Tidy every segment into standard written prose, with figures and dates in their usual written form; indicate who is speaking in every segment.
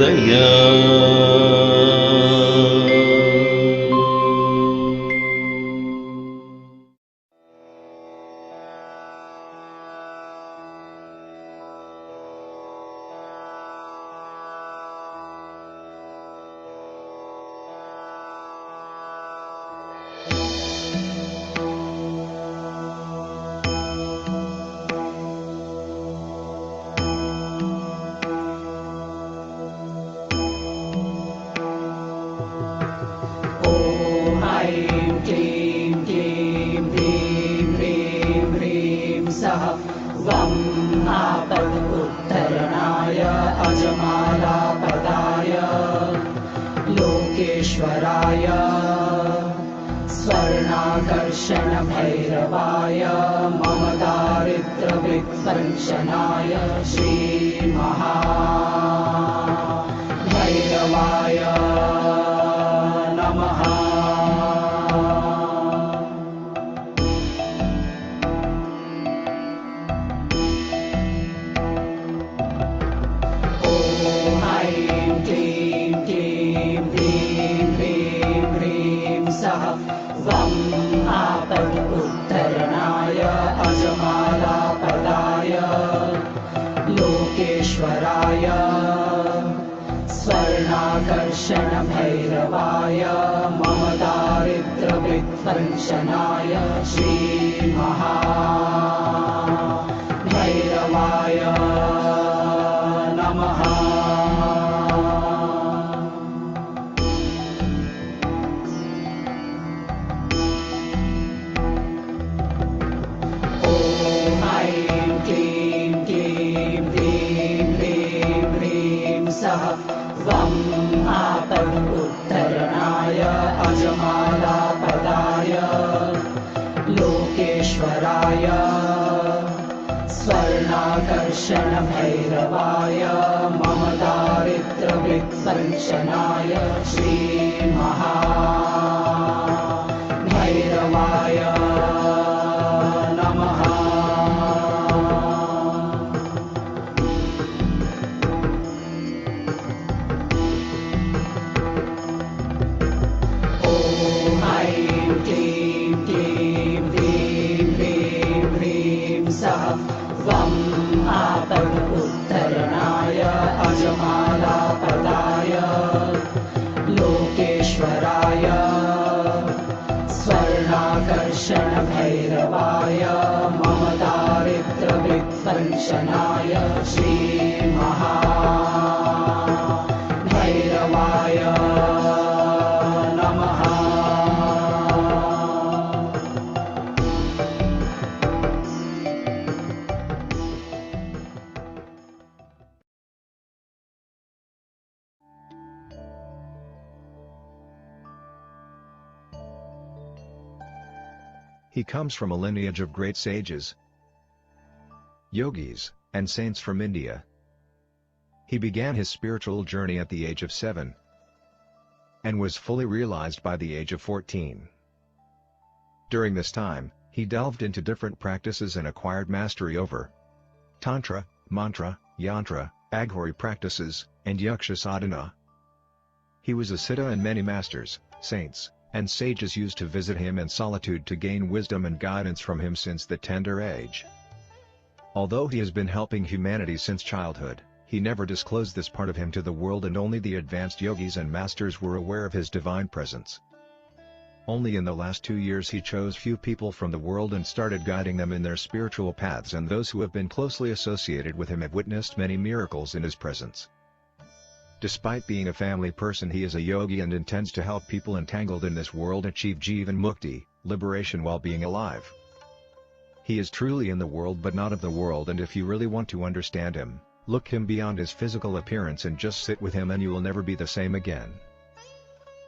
Speaker 1: दया।
Speaker 2: लोकेश्वराय स्वर्णाकर्षण भैरवाय मम दारिद्र्यविपर्शनाय भैरवाय नमः। लोकेश्वराय स्वर्णाकर्षण भैरवाय मम दारिद्र्यविपर्शनाय भैरवाय नमः। उत्तरणाय अजमालापदाय लोकेश्वराय स्वर्णाकर्षण भैरवाय मम दारिद्र्यविपर्शनाय भैरवाय नमः। उत्तरणाय अजमालापदाय लोकेश्वराय स्वर्णाकर्षण भैरवाय मम दारिद्र्यविपर्शनाय भैरवाय नमः।
Speaker 3: He comes from a lineage of great sages, yogis, and saints from India. He began his spiritual journey at the age of 7 and was fully realized by the age of 14. During this time, he delved into different practices and acquired mastery over Tantra, Mantra, Yantra, Aghori practices, and Yaksha sadhana. He was a siddha and many masters, saints, and sages used to visit him in solitude to gain wisdom and guidance from him since the tender age. Although he has been helping humanity since childhood, he never disclosed this part of him to the world, and only the advanced yogis and masters were aware of his divine presence. Only in the last 2 years he chose few people from the world and started guiding them in their spiritual paths, and those who have been closely associated with him have witnessed many miracles in his presence. Despite being a family person, he is a yogi and intends to help people entangled in this world achieve Jivan Mukti, liberation while being alive. He is truly in the world but not of the world, and if you really want to understand him, look him beyond his physical appearance and just sit with him and you will never be the same again.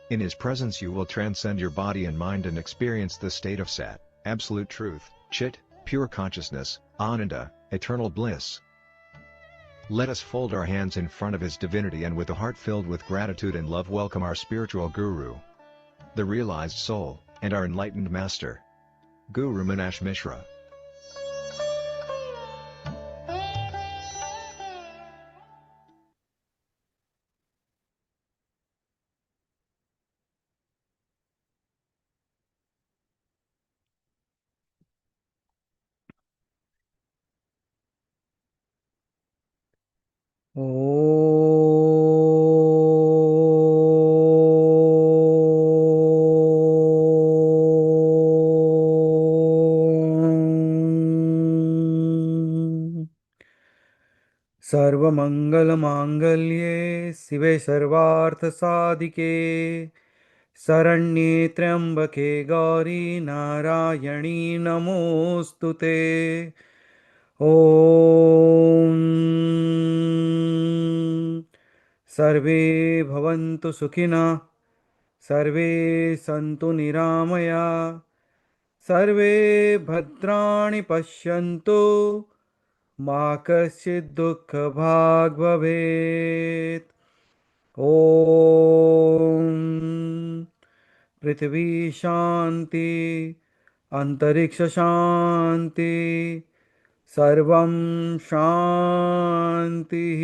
Speaker 3: In his presence you will transcend your body and mind and experience the state of Sat, absolute truth, Chit, pure consciousness, Ananda, eternal bliss. Let us fold our hands in front of his divinity and with a heart filled with gratitude and love welcome our spiritual guru, the realized soul, and our enlightened master, Guru Minash Mishra.
Speaker 1: ॐ सर्वमङ्गलमाङ्गल्ये शिवे सर्वार्थसाधिके शरण्ये त्र्यम्बके गौरी नारायणी नमोऽस्तु ते ॐ सर्वे भवन्तु सुखिनः सर्वे सन्तु निरामया सर्वे भद्राणि पश्यन्तु मा कश्चित् दुःखभाग् भवेत् ॐ पृथिवी शान्ति अंतरिक्ष शान्ति सर्वं शान्तिः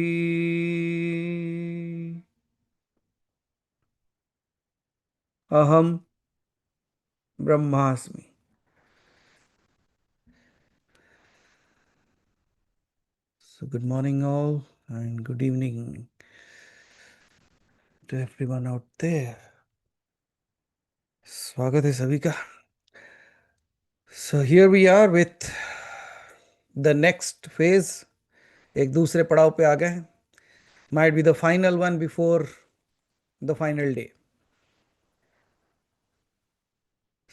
Speaker 1: अहं ब्रह्मास्मि. So good morning all and good evening to everyone out there. स्वागत है सभी का. So here we are with the next phase. एक दूसरे पड़ाव पे आ गए हैं. Might be the final one before the final day.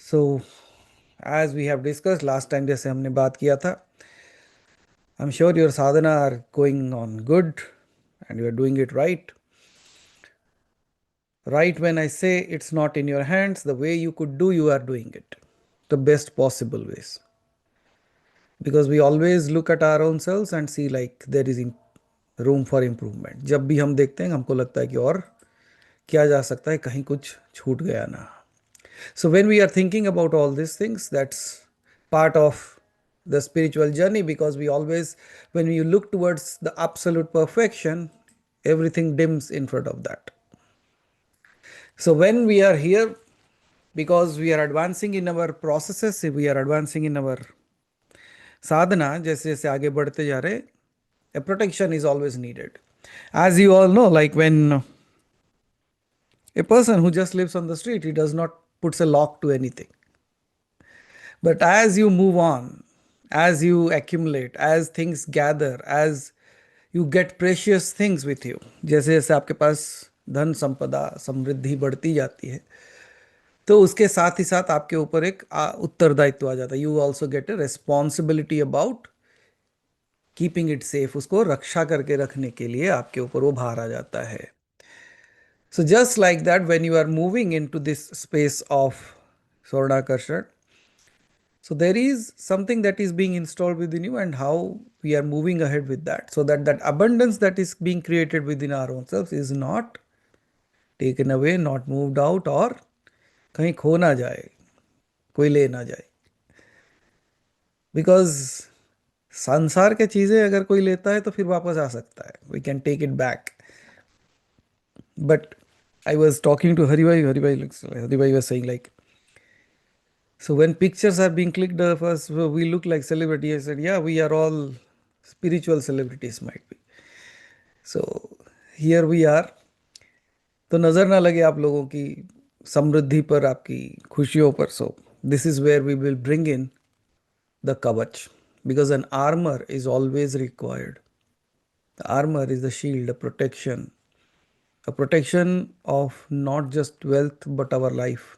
Speaker 1: So as we have discussed last time जैसे हमने बात किया था, I'm sure your sadhana are going on good and you are doing it right. Right, when I say it's not in your hands, the way you could do, you are doing it the best possible ways. Because we always look at our own selves and see like there is room for improvement. जब भी हम देखते हैं हमको लगता है कि और किया जा सकता है, कहीं कुछ छूट गया ना. So when we are thinking about all these things, that's part of the spiritual journey, because we always, when you look towards the absolute perfection, everything dims in front of that. So when we are here, because we are advancing in our processes, we are advancing in our sadhana, जैसे जैसे आगे बढ़ते जा रहे, a protection is always needed. As you all know, like when a person who just lives on the street, he does not puts a lock to anything. But as you move on, as you accumulate, as things gather, as you get precious things with you, जैसे जैसे आपके पास धन संपदा समृद्धि बढ़ती जाती है, तो उसके साथ ही साथ आपके ऊपर एक उत्तरदायित्व आ जाता है. You also get A responsibility about keeping it safe. उसको रक्षा करके रखने के लिए आपके ऊपर वो भार आ जाता है. So just like that, when you are moving into this space of Swarnakarshan, so there is something that is being installed within you, and how we are moving ahead with that, so that that abundance that is being created within our own selves is not taken away, not moved out, or कहीं खो ना जाए, कोई ले ना जाए. Because संसार के चीजें अगर कोई लेता है तो फिर वापस आ सकता है. We can take it back. But I was talking to Haribhai was saying like, so when pictures are being clicked of us, we look like celebrity. I said, yeah, we are all spiritual celebrities might be. So here we are. तो नजर ना लगे आप लोगों की समृद्धि पर, आपकी खुशियों पर. So this is where we will bring in the Kavach, because an armor is always required. The armor is the shield, a protection of not just wealth but our life.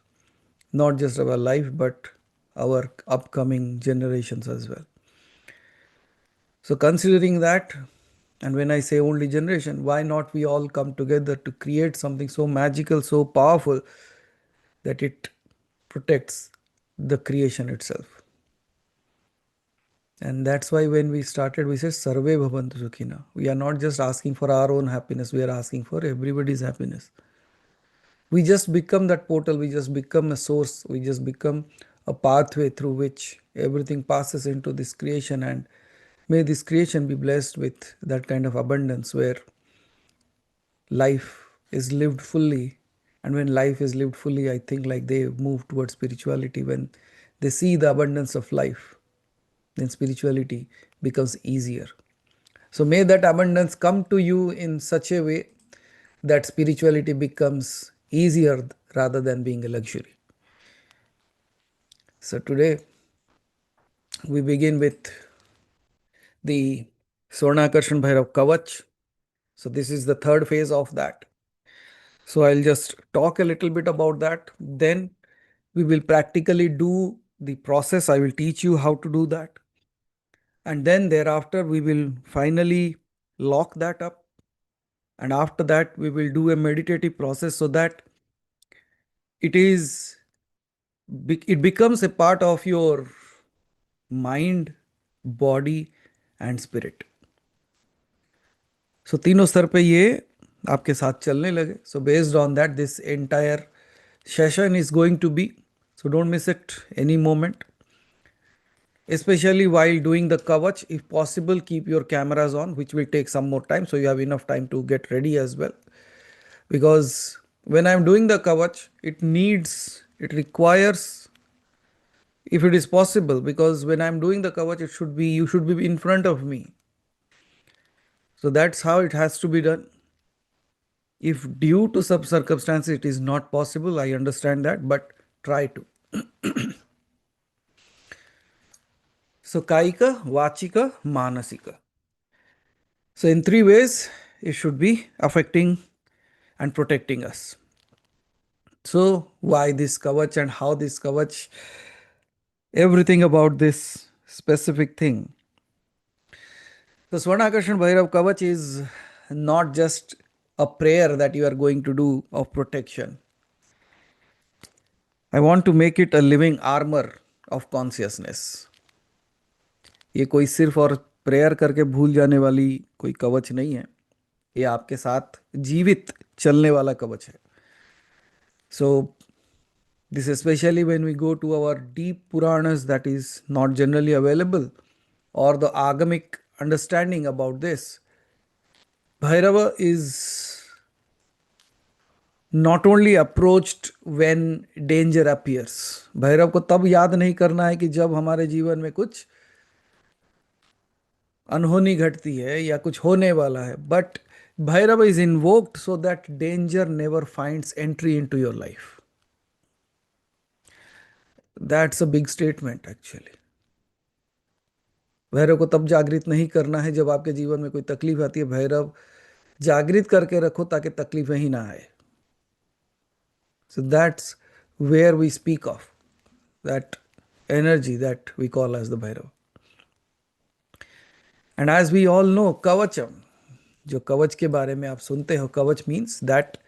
Speaker 1: Not just our life but our upcoming generations as well. So considering that, and when I say only generation, why not we all come together to create something so magical, so powerful, that it protects the creation itself. And that's why when we started, we said Sarve Bhavantu Sukhina. We are not just asking for our own happiness, we are asking for everybody's happiness. We just become that portal, we just become a source, we just become a pathway through which everything passes into this creation. And may this creation be blessed with that kind of abundance where life is lived fully. And when life is lived fully, I think like they move towards spirituality. When they see the abundance of life, then spirituality becomes easier. So may that abundance come to you in such a way that spirituality becomes easier rather than being a luxury. So today we begin with the Swarnakarshan Bhairav Kavach. So this is the third phase of that. So I'll just talk a little bit about that. Then we will practically do the process. I will teach you how to do that. And then thereafter, we will finally lock that up. And after that, we will do a meditative process so that it is it becomes a part of your mind, body and spirit. So तीनों स्तर पे ये आपके साथ चलने लगे. So based on that, this entire session is going to be. So don't miss it any moment. Especially while doing the Kavach, if possible, keep your cameras on, which will take some more time. So you have enough time to get ready as well. Because when I'm doing the Kavach, it requires, if it is possible, because when I'm doing the Kavach, you should be in front of me. So that's how it has to be done. If due to some circumstances it is not possible, I understand that, but try to. So Kaika, Vachika, Manasika. So in three ways, it should be affecting and protecting us. So why this Kavach and how this Kavach, everything about this specific thing. The Swarnakarshan Bhairav Kavach is not just a prayer that you are going to do of protection. I want to make it a living armor of consciousness. ये कोई सिर्फ और prayer करके भूल जाने वाली कोई कवच नहीं है. ये आपके साथ जीवित चलने वाला कवच है. So this especially when we go to our deep Puranas that is not generally available, or the agamic understanding about this. Bhairava is not only approached when danger appears. Bhairav को तब याद नहीं करना है कि जब हमारे जीवन में कुछ अनहोनी घटती है या कुछ होने वाला है. But Bhairav is invoked so that danger never finds entry into your life. That's a big statement actually. Bhairav को तब जागृत नहीं करना है जब आपके जीवन में कोई तकलीफ आती है. भैरव जागृत करके रखो ताकि तकलीफें ही ना आए. So that's where we speak of that energy that we call as the Bhairav. And as we all know, Kavacham, जो कवच के बारे में आप सुनते हो, कवच means that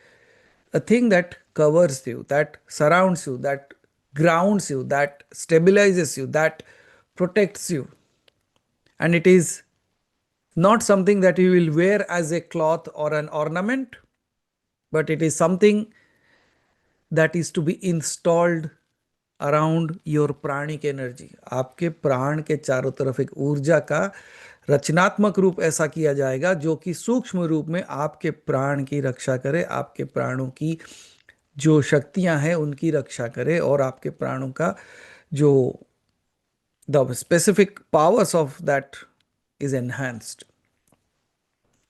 Speaker 1: a thing that covers you, that surrounds you, that grounds you, that stabilizes you, that protects you. And it is not something that you will wear as a cloth or an ornament, but it is something that is to be installed around your pranic energy. आपके प्राण के चारों तरफ एक ऊर्जा का रचनात्मक रूप ऐसा किया जाएगा जो कि सूक्ष्म रूप में आपके प्राण की रक्षा करे, आपके प्राणों की जो शक्तियां हैं उनकी रक्षा करे, और आपके प्राणों का जो the specific powers of that is enhanced.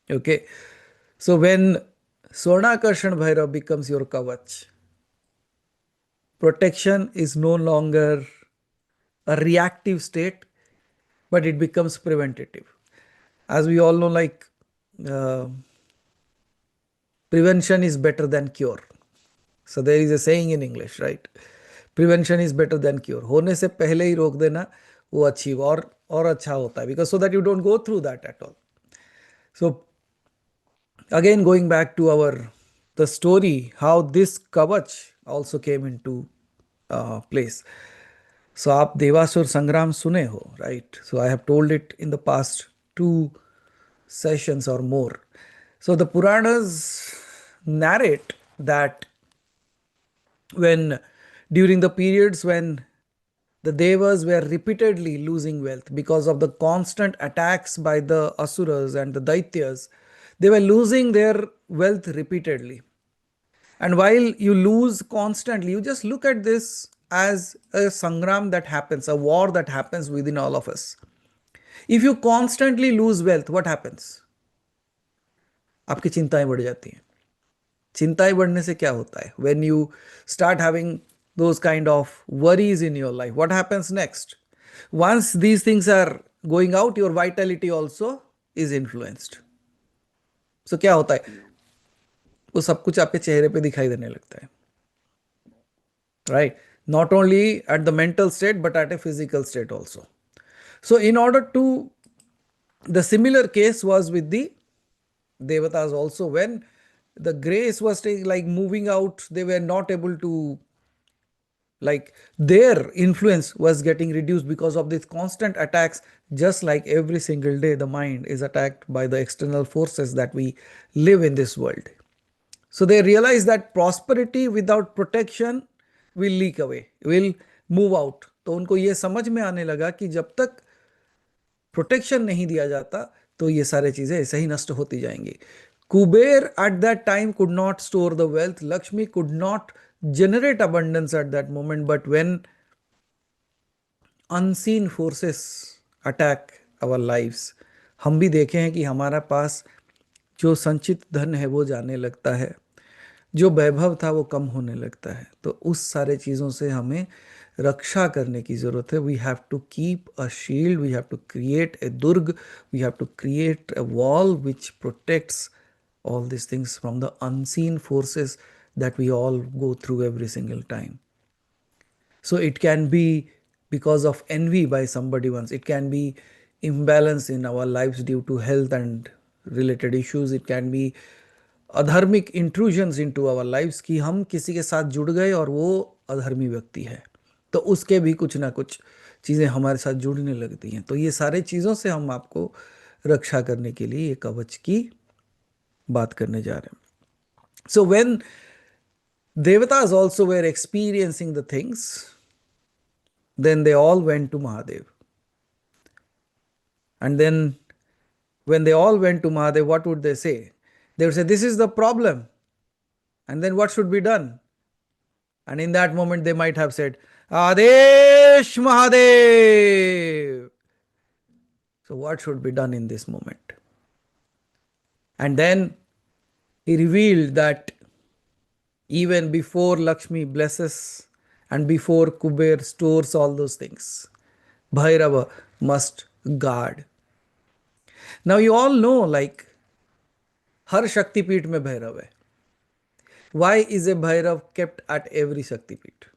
Speaker 1: Okay, so when Swarnakarshan Bhairav becomes your kavach, protection is no longer a reactive state, but it becomes preventative. As we all know, like prevention is better than cure. So there is a saying in English, right? Prevention is better than cure. होने से पहले ही रोक देना वो अच्छी और अच्छा होता है, because so that you don't go through that at all. So again, going back to the story, how this kavach also came into place. So आप देवासुर संग्राम सुने हो, right? So I have told it in the past 2 sessions or more. So the Puranas narrate that during the periods when the Devas were repeatedly losing wealth because of the constant attacks by the Asuras and the Daityas, they were losing their wealth repeatedly. And while you lose constantly, you just look at this as a sangram that happens, a war that happens within all of us. If you constantly lose wealth, what happens? आपकी चिंताएं बढ़ जाती हैं. चिंताएं बढ़ने से क्या होता है? When you start having those kind of worries in your life, what happens next? Once these things are going out, your vitality also is influenced. So क्या होता है? वो सब कुछ आपके चेहरे पे दिखाई देने लगता है, right? Not only at the mental state but at a physical state also. So in order to, the similar case was with the devatas also. When the grace was like moving out, they were not able to, like their influence was getting reduced because of these constant attacks. Just like every single day the mind is attacked by the external forces that we live in this world. So they realize that prosperity without protection will leak away, will move out. तो उनको ये समझ में आने लगा कि जब तक प्रोटेक्शन नहीं दिया जाता तो ये सारी चीजें ऐसे ही नष्ट होती जाएंगी. Kuber at that time could not store the wealth. Lakshmi could not generate abundance at that moment. But when unseen forces attack our lives, हम भी देखे हैं कि हमारा पास जो संचित धन है वो जाने लगता है, जो वैभव था वो कम होने लगता है. तो उस सारे चीज़ों से हमें रक्षा करने की ज़रूरत है. We have to keep a shield, we have to create a दुर्ग, we have to create a wall which protects all these things from the unseen forces that we all go through every single time. So it can be because of envy by somebody once, it can be imbalance in our lives due to health and related issues, it can be अधर्मिक intrusions into our lives कि हम किसी के साथ जुड़ गए और वो अधर्मी व्यक्ति है, तो उसके भी कुछ ना कुछ चीज़ें हमारे साथ जुड़ने लगती हैं. तो ये सारे चीज़ों से हम आपको रक्षा करने के लिए ये कवच की बात करने जा रहे हैं. सो व्हेन देवतास also were experiencing the things, then they all went to Mahadev. And then when they all went to Mahadev, what would they say? They would say, this is the problem. And then what should be done? And in that moment, they might have said, Adesh Mahadev. So what should be done in this moment? And then he revealed that even before Lakshmi blesses and before Kuber stores all those things, Bhairava must guard. Now you all know, like, हर शक्तिपीठ में भैरव है. Why is a Bhairav kept at every Shaktipeeth?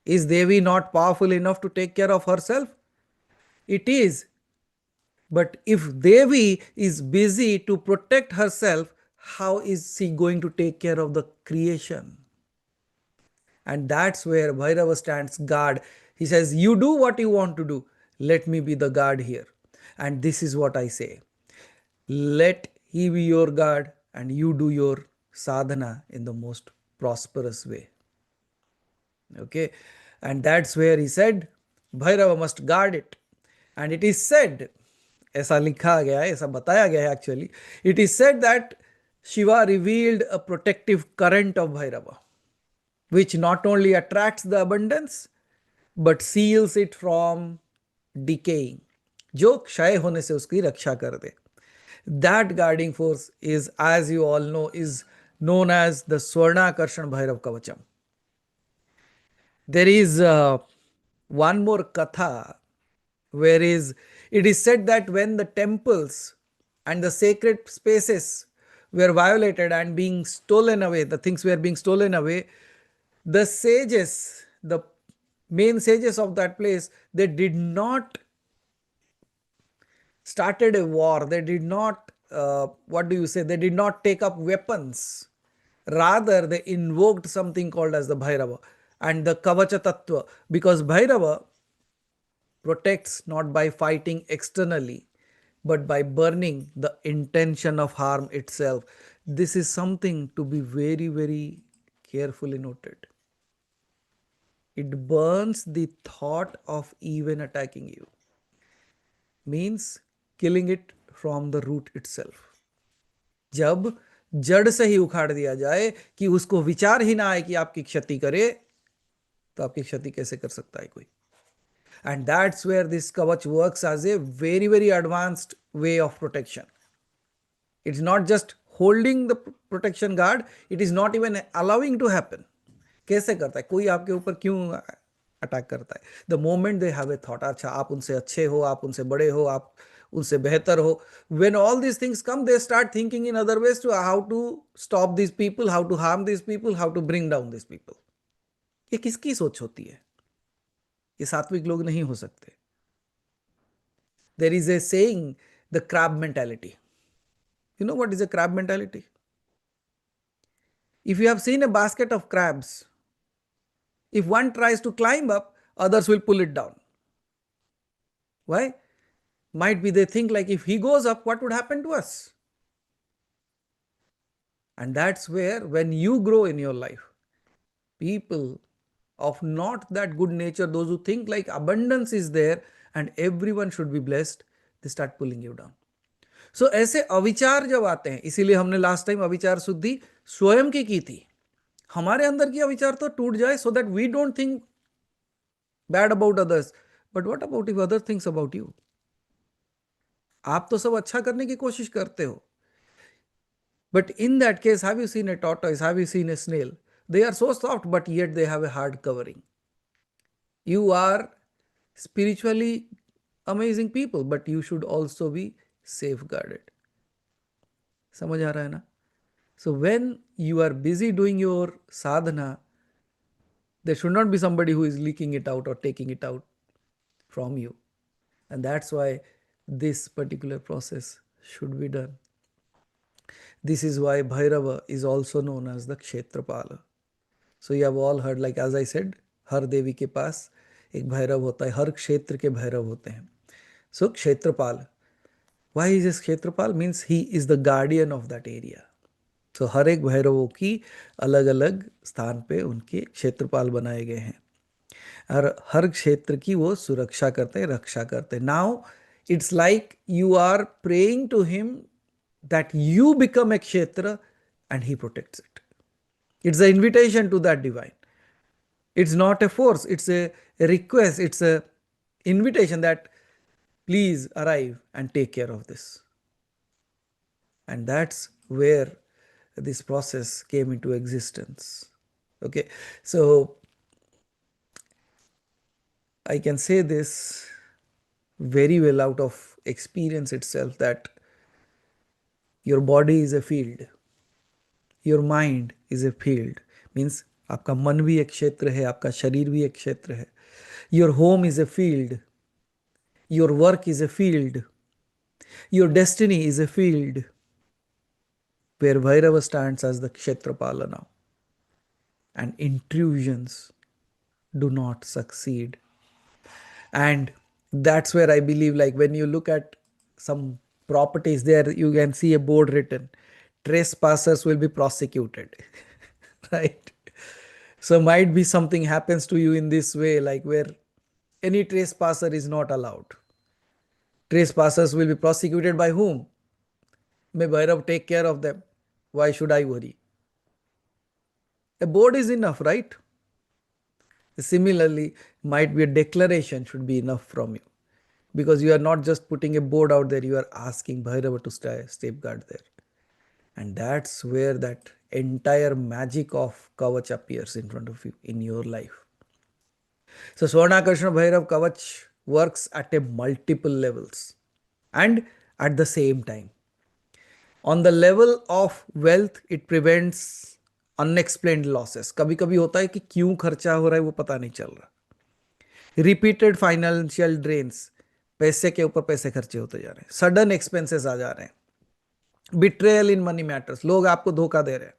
Speaker 1: Is Devi not powerful enough to take care of herself? It is. But if Devi is busy to protect herself, how is she going to take care of the creation? And that's where Bhairava stands guard. He says, you do what you want to do. Let me be the guard here. And this is what I say. Let he be your guard and you do your sadhana in the most prosperous way. Okay. And that's where he said, Bhairava must guard it. And it is said, ऐसा लिखा गया है, ऐसा बताया गया है actually, it is said that Shiva revealed a protective current of Bhairava, which not only attracts the abundance, but seals it from decaying. जो क्षय होने से उसकी रक्षा कर दे. That guarding force is, as you all know, is known as the Swarnakarshan Bhairav Kavacham. There is one more katha where it is said that when the temples and the sacred spaces were violated and being stolen away, the things were being stolen away, the sages, the main sages of that place, they did not started a war. They did not, they did not take up weapons. Rather, they invoked something called as the Bhairava and the Kavacha Tattva, because Bhairava protects not by fighting externally, but by burning the intention of harm itself. This is something to be very, very carefully noted. It burns the thought of even attacking you. Means killing it from the root itself. जब जड़ से ही उखाड़ दिया जाए कि उसको विचार ही ना आए कि आपकी क्षति करे, तो आपकी क्षति कैसे कर सकता है कोई? And that's where this Kavach works as a very, very advanced way of protection. It's not just holding the protection guard, it is not even allowing to happen. कैसे करता है कोई आपके ऊपर क्यों अटैक करता है? The moment they have a thought, अच्छा आप उनसे अच्छे हो, आप उनसे बड़े हो, आप उनसे बेहतर हो, when all these things come they start thinking in other ways to how to stop these people, how to harm these people, how to bring down these people. ये किसकी सोच होती है? ये सात्विक लोग नहीं हो सकते. There is a saying, the crab mentality. You know what is a crab mentality? If you have seen a basket of crabs, if one tries to climb up, others will pull it down. Why? Might be they think like if he goes up, what would happen to us? And that's where when you grow in your life, people of not that good nature, those who think like abundance is there and everyone should be blessed, they start pulling you down. सो ऐसे अविचार जब आते हैं, इसीलिए हमने last time अविचार शुद्धि स्वयं की थी. हमारे अंदर की अविचार तो टूट जाए so that we don't think bad about others. But what about if other thinks about you? आप तो सब अच्छा करने की कोशिश करते हो. But in that case, have you seen a tortoise, have you seen a snail? They are so soft, but yet they have a hard covering. You are spiritually amazing people, but you should also be safeguarded. समझ आ रहा है ना? So when you are busy doing your sadhana, there should not be somebody who is leaking it out or taking it out from you. And that's why this particular process should be done. This is why Bhairava is also known as the Kshetrapala. So you have all heard, like as I said, हर देवी के पास एक भैरव होता है, हर क्षेत्र के भैरव होते हैं. So Kshetrapal. Why is this Kshetrapal? Means he is the guardian of that area. So हर एक भैरवों की अलग अलग स्थान पे उनके क्षेत्रपाल बनाए गए हैं और हर क्षेत्र की वो सुरक्षा करते हैं, रक्षा करते हैं. Now it's like you are praying to him that you become a kshetra and he protects it. It's an invitation to that divine. It's not a force, it's a request, it's a invitation that please arrive and take care of this. And that's where this process came into existence. Okay, so I can say this very well out of experience itself that your body is a field, your mind is a field. Means आपका मन भी एक क्षेत्र है, आपका शरीर भी एक क्षेत्र है. Your home is a field, your work is a field, your destiny is a field where Bhairav stands as the Kshetrapal now. And intrusions do not succeed. And that's where I believe, like when you look at some properties, there you can see a board written, trespassers will be prosecuted. Right? So might be something happens to you in this way, like where any trespasser is not allowed. Trespassers will be prosecuted by whom? May Bhairav take care of them. Why should I worry? A board is enough, right? Similarly, might be a declaration should be enough from you, because you are not just putting a board out there, you are asking Bhairava to safeguard there. And that's where that entire magic of Kavach appears in front of you in your life. So Swarnakarshan Bhairav Kavach works at a multiple levels and at the same time. On the level of wealth, it prevents unexplained losses. कभी कभी होता है कि क्यों खर्चा हो रहा है वो पता नहीं चल रहा. Repeated financial drains, पैसे के ऊपर पैसे खर्चे होते जा रहे हैं, सडन एक्सपेंसेस आ जा रहे हैं, बिट्रेयल इन मनी मैटर्स, लोग आपको धोखा दे रहे हैं,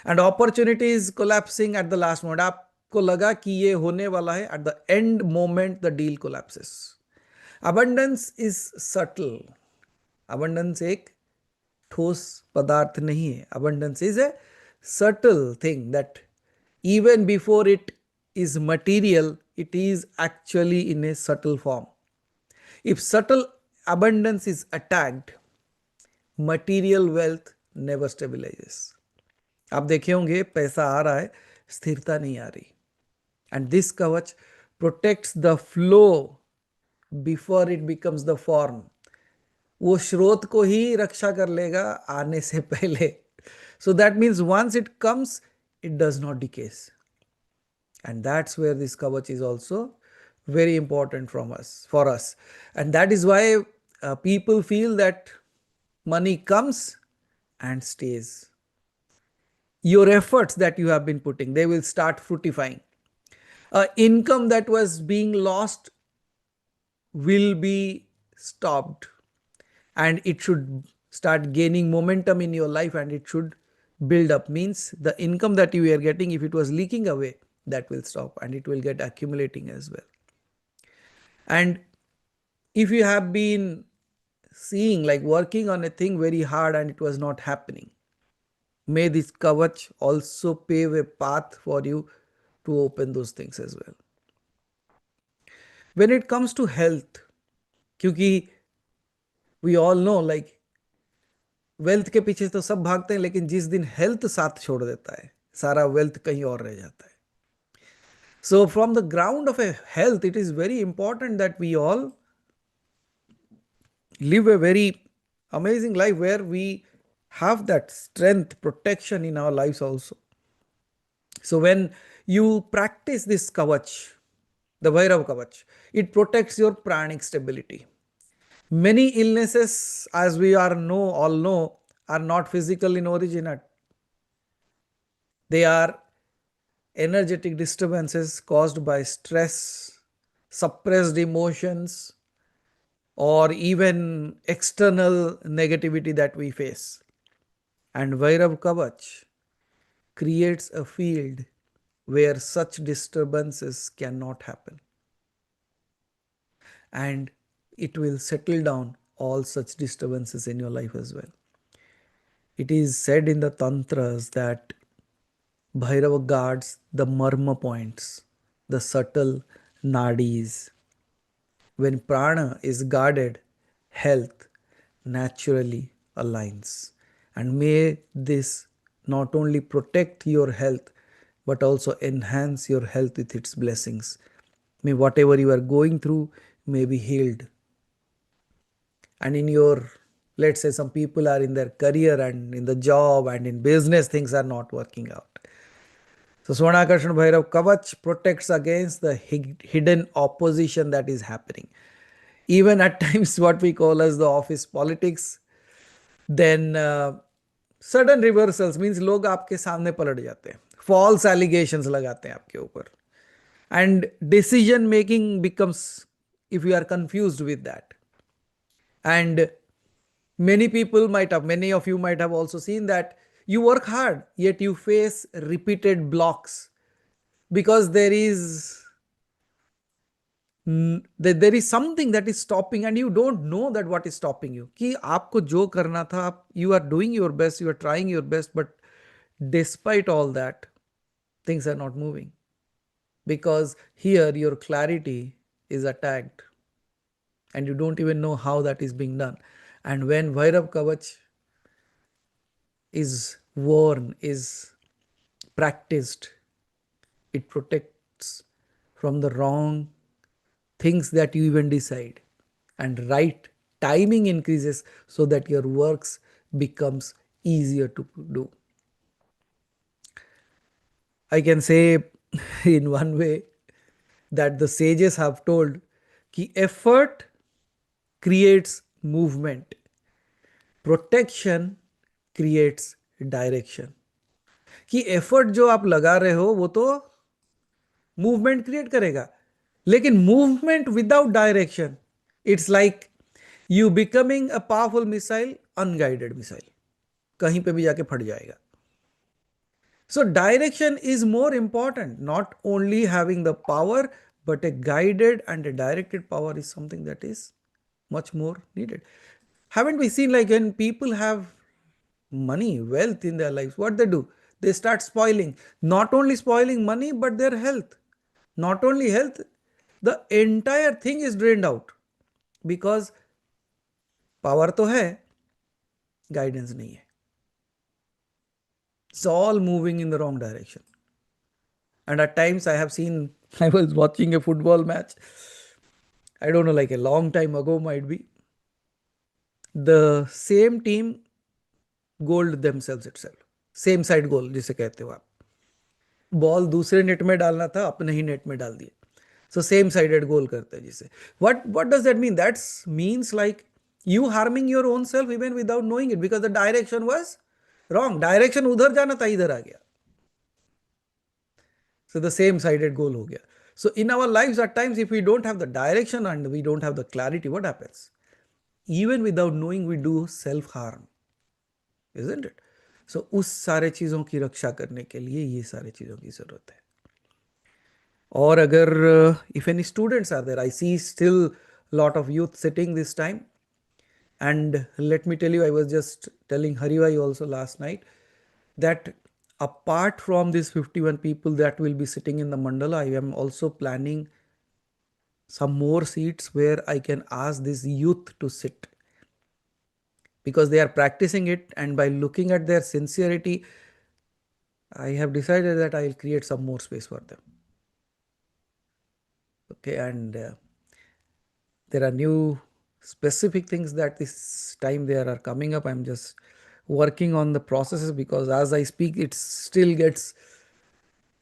Speaker 1: and opportunities collapsing at the last moment. आपको लगा कि ये होने वाला है, at the end moment the deal collapses. Abundance is subtle. Abundance एक ठोस पदार्थ नहीं है. Abundance is a subtle thing that even before it is material, it is actually in a subtle form. If subtle abundance is attacked, material wealth never stabilizes. आप देखे होंगे पैसा आ रहा है, स्थिरता नहीं आ रही. And this Kavach protects the flow before it becomes the form. वो स्रोत को ही रक्षा कर लेगा आने से पहले. So that means once it comes, it does not decays. And that's where this kavach is also very important for us. And that is why people feel that money comes and stays. Your efforts that you have been putting, they will start fructifying. Income that was being lost will be stopped, and it should start gaining momentum in your life, and it should build up. Means the income that you are getting, if it was leaking away, that will stop and it will get accumulating as well. And if you have been seeing like working on a thing very hard and it was not happening, may this kavach also pave a path for you to open those things as well. When it comes to health, क्योंकि we all know like wealth के पीछे तो सब भागते हैं, लेकिन जिस दिन हेल्थ साथ छोड़ देता है, सारा वेल्थ कहीं और रह जाता है. So from the ground of a health, it is very important that we all live a very amazing life where we have that strength, protection in our lives also. So when you practice this kavach, the Bhairav kavach, it protects your pranic stability. Many illnesses, as we all know, are not physical in origin. They are energetic disturbances caused by stress, suppressed emotions, or even external negativity that we face. And Vairav Kavach creates a field where such disturbances cannot happen. And it will settle down all such disturbances in your life as well. It is said in the Tantras that Bhairava guards the marma points, the subtle nadis. When prana is guarded, health naturally aligns. And may this not only protect your health, but also enhance your health with its blessings. May whatever you are going through may be healed. And in your, let's say some people are in their career and in the job and in business, things are not working out. So Swarnakarshan Bhairav Kavach protects against the hidden opposition that is happening. Even at times what we call as the office politics, then sudden reversals means लोग आपके सामने पलट जाते हैं, false allegations लगाते हैं आपके ऊपर, and decision making becomes, if you are confused with that. And many of you might have also seen that you work hard, yet you face repeated blocks because there is something that is stopping and you don't know that what is stopping you. कि आपको जो करना था, you are doing your best, you are trying your best, but despite all that, things are not moving because here your clarity is attacked and you don't even know how that is being done. And when Vairav Kavach is worn, is practiced, it protects from the wrong things that you even decide, and right timing increases so that your works becomes easier to do. I can say in one way that the sages have told कि effort creates movement, protection creates direction. कि effort जो आप लगा रहे हो वो तो movement create करेगा, लेकिन movement without direction, it's like you becoming a powerful missile, unguided missile, कहीं पे भी जाके फट जाएगा. So direction is more important, not only having the power, but a guided and a directed power is something that is much more needed. Haven't we seen like when people have money, wealth in their lives, what they do? They start spoiling, not only spoiling money, but their health. Not only health, the entire thing is drained out because power तो है, guidance नहीं है. It's all moving in the wrong direction. And at times I have seen I was watching a football match. I don't know, like a long time ago, might be. The same team goaled themselves itself. Same side goal जिसे कहते हो आप. Ball दूसरे net में डालना था, अपने ही net में डाल दिए. सो सेम साइडेड गोल करते हैं जिसे. What does that mean? That's means like you harming your own self even without knowing it, because the direction was wrong. Direction उधर जाना था, इधर आ गया. So the same sided goal ho gaya. So in our lives at times, if we don't have the direction and we don't have the clarity, what happens? Even without knowing, we do self harm, isn't it? So उस सारे चीज़ों की रक्षा करने के लिए ये सारे चीज़ों की ज़रूरत है. और अगर if any students are there, I see still lot of youth sitting this time. And let me tell you, I was just telling Haribhai also last night that apart from these 51 people that will be sitting in the mandala, I am also planning some more seats where I can ask this youth to sit, because they are practicing it, and by looking at their sincerity, I have decided that I will create some more space for them. Okay, and there are new specific things that this time there are coming up. I'm just working on the processes, because as I speak, it still gets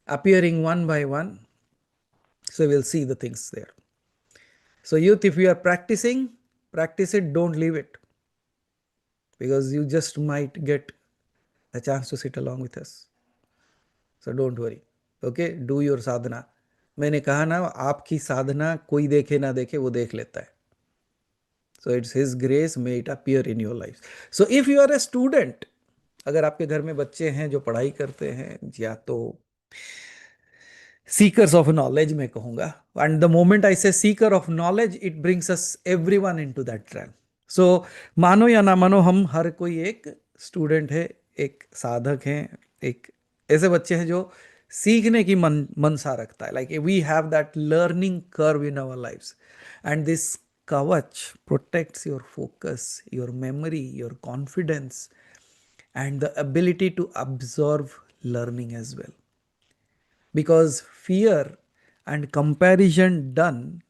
Speaker 1: appearing one by one. So we'll see the things there. So youth, if you are practicing, practice it, don't leave it, because you just might get a chance to sit along with us. So don't worry. Okay, do your sadhana. मैंने कहा ना, आपकी साधना कोई देखे ना देखे, वो देख लेता है. So it's his grace, may it appear in your lives. So if you are a student, अगर आपके घर में बच्चे हैं जो पढ़ाई करते हैं, या तो seekers of knowledge मैं कहूँगा, and the moment I say seeker of knowledge, it brings us everyone into that trap. So मानो या ना मानो, हम हर कोई एक स्टूडेंट है, एक साधक है, एक ऐसे बच्चे हैं जो सीखने की मनसा रखता है. Like we have that learning curve in our lives, and this कवच protects your focus, your memory, your confidence, and the ability to absorb learning as well. Because fear and comparison done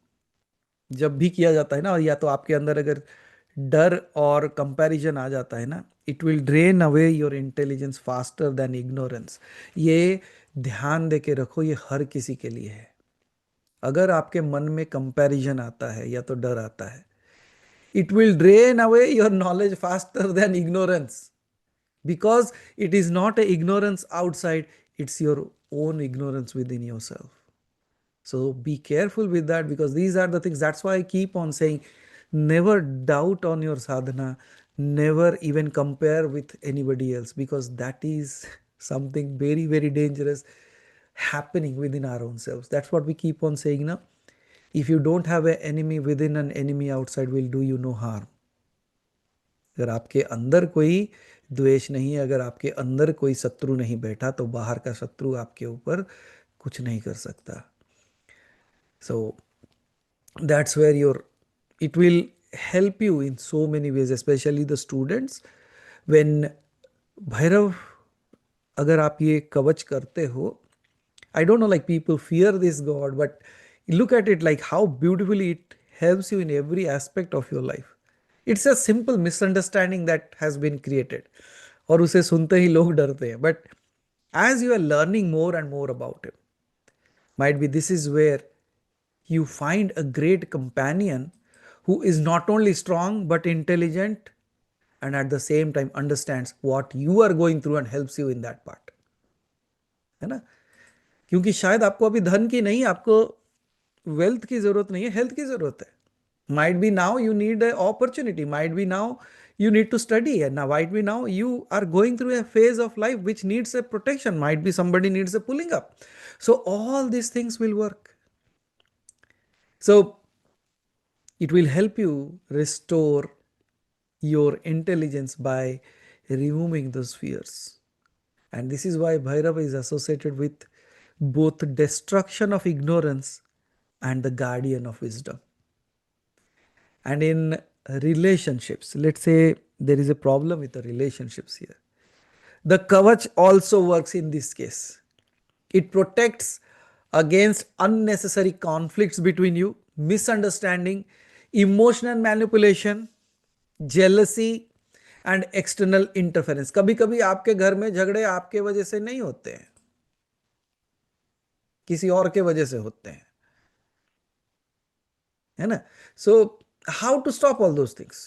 Speaker 1: जब भी किया जाता है ना, और या तो आपके अंदर अगर डर और कंपैरिजन आ जाता है ना, it will drain away your intelligence faster than ignorance. ये ध्यान दे के रखो, ये हर किसी के लिए है. अगर आपके मन में कंपैरिजन आता है या तो डर आता है, it will drain away your knowledge faster than ignorance, because it is not a ignorance outside, it's your own ignorance within yourself. So be careful with that, because these are the things. That's why I keep on saying, never doubt on your sadhana, never even compare with anybody else, because that is something very, very dangerous happening within our own selves. That's what we keep on saying now. If you don't have an enemy within, an enemy outside will do you no harm. अगर आपके अंदर कोई द्वेष नहीं है, अगर आपके अंदर कोई शत्रु नहीं बैठा, तो बाहर का शत्रु आपके ऊपर कुछ नहीं कर सकता. So that's where it will help you in so many ways, especially the students. When Bhairav, अगर आप ये कवच करते हो, I don't know, like people fear this God, but look at it like how beautifully it helps you in every aspect of your life. It's a simple misunderstanding that has been created, और उसे सुनते ही लोग डरते हैं. But as you are learning more and more about it, might be this is where you find a great companion who is not only strong but intelligent, and at the same time understands what you are going through and helps you in that part. है ना? क्योंकि शायद आपको अभी धन की नहीं, आपको वेल्थ की जरूरत नहीं है, हेल्थ की जरूरत है. Might be now you need an opportunity, might be now you need to study, and now might be now you are going through a phase of life which needs a protection, might be somebody needs a pulling up. So all these things will work. So it will help you restore your intelligence by removing those fears. And this is why Bhairava is associated with both destruction of ignorance and the guardian of wisdom. And in relationships, let's say there is a problem with the relationships here, the Kavach also works in this case. It protects against unnecessary conflicts between you, misunderstanding, emotional manipulation, jealousy and external interference. कभी कभी आपके घर में झगड़े आपके वजह से नहीं होते हैं, किसी और के वजह से होते हैं, है ना. So how to stop all those things,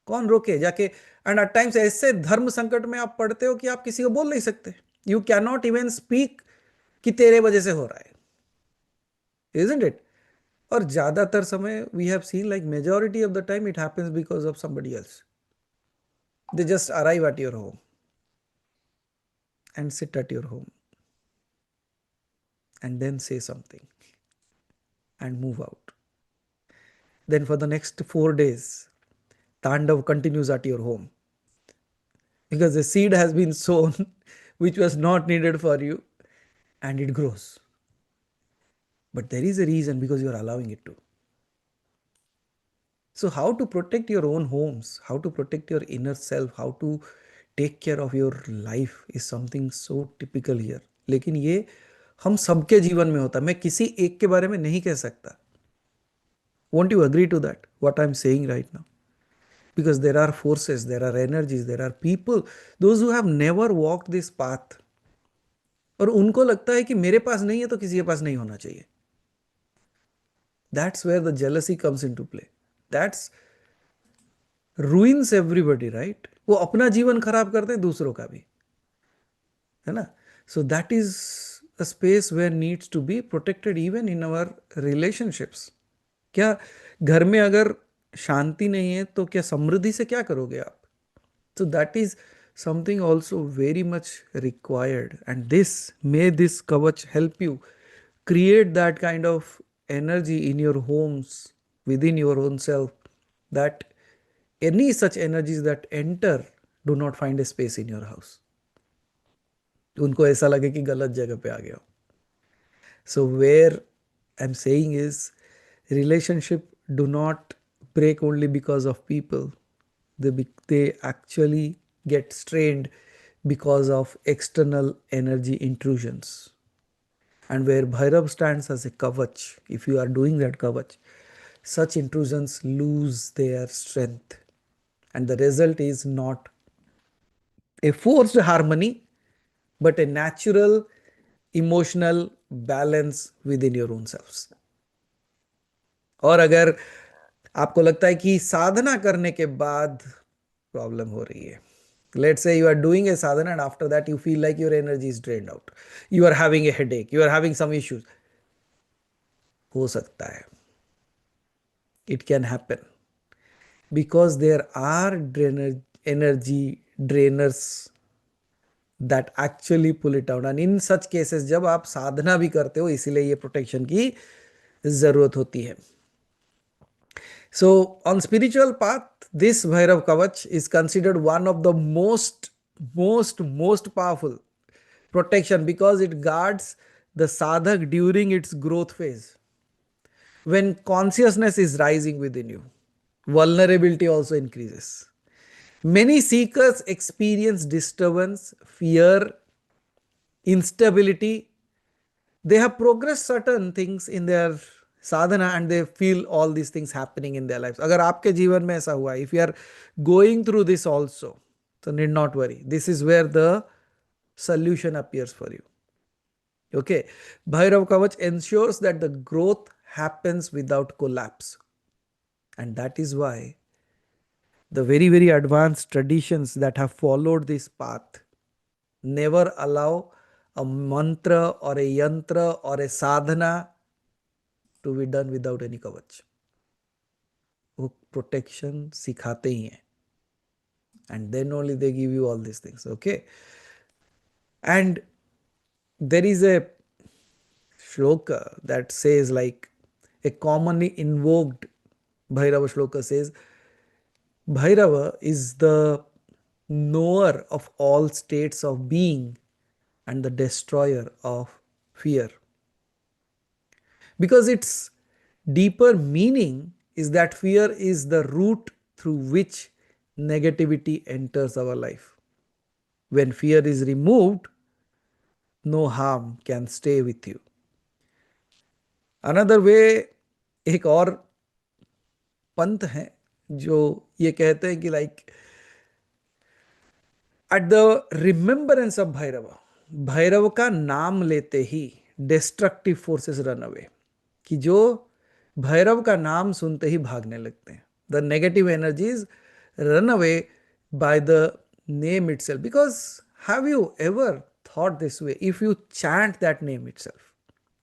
Speaker 1: कौन रोके जाके. एंड एट टाइम्स ऐसे धर्म संकट में आप पढ़ते हो कि आप किसी को बोल नहीं सकते. You can not even speak कि तेरे वजह से हो रहा है, इजंट इट. और ज्यादातर समय we have seen like majority of the time it happens because of somebody else. They just arrive at your home and sit at your home and then say something and move out. Then for the next 4 days, Tandav continues at your home because the seed has been sown which was not needed for you, and it grows. But there is a reason, because you are allowing it to. So, how to protect your own homes, how to protect your inner self, how to take care of your life is something so typical here. लेकिन ये हम सबके जीवन में होता है, मैं किसी एक के बारे में नहीं कह सकता. Won't you agree to that, what I'm saying right now? Because there are forces, there are energies, there are people, those who have never walked this path, और उनको लगता है कि मेरे पास नहीं है तो किसी के पास नहीं होना चाहिए. That's where the jealousy comes into play. That's ruins everybody, right? वो अपना जीवन खराब करते हैं, दूसरों का भी, है ना. So that is a space where needs to be protected even in our relationships. क्या घर में अगर शांति नहीं है तो क्या समृद्धि से क्या करोगे आप? So that is something also very much required, and this Kavach help you create that kind of energy in your homes, within your own self, that any such energies that enter do not find a space in your house. उनको ऐसा लगे कि गलत जगह पे आ गया हो. So where I'm saying is, relationship do not break only because of people. They actually get strained because of external energy intrusions. And where Bhairav stands as a Kavach, if you are doing that Kavach, such intrusions lose their strength. And the result is not a forced harmony, but a natural emotional balance within your own selves. और अगर आपको लगता है कि साधना करने के बाद problem हो रही है, let's say you are doing a sadhana and after that you feel like your energy is drained out, you are having a headache, you are having some issues, हो सकता है, it can happen because there are energy drainers that actually pull it out. And in such cases जब आप साधना भी करते हो, इसीलिए ये प्रोटेक्शन की जरूरत होती है. So on spiritual path, this Bhairav Kavach is considered one of the most powerful protection, because it guards the sadhak during its growth phase. When consciousness is rising within you, vulnerability also increases. Many seekers experience disturbance, fear, instability. They have progressed certain things in their sadhana and they feel all these things happening in their lives. अगर आपके जीवन में ऐसा हुआ, if you are going through this also, so need not worry. This is where the solution appears for you. Okay, Bhairav Kavach ensures that the growth happens without collapse, and that is why the very advanced traditions that have followed this path never allow a mantra or a yantra or a sadhana to be done without any kavach. वो protection सिखाते ही हैं, and then only they give you all these things. Okay, and there is a shloka that says, like, a commonly invoked Bhairava shloka says, Bhairava is the knower of all states of being and the destroyer of fear. Because its deeper meaning is that fear is the route through which negativity enters our life. When fear is removed, no harm can stay with you. Another way, एक और पंथ है जो ये कहते हैं कि like at the remembrance of Bhairav, Bhairav का नाम लेते ही डिस्ट्रक्टिव फोर्सेस रन अवे, कि जो भैरव का नाम सुनते ही भागने लगते हैं, the negative energies run away by the name it self, because have you ever thought this way, if you chant that name it self,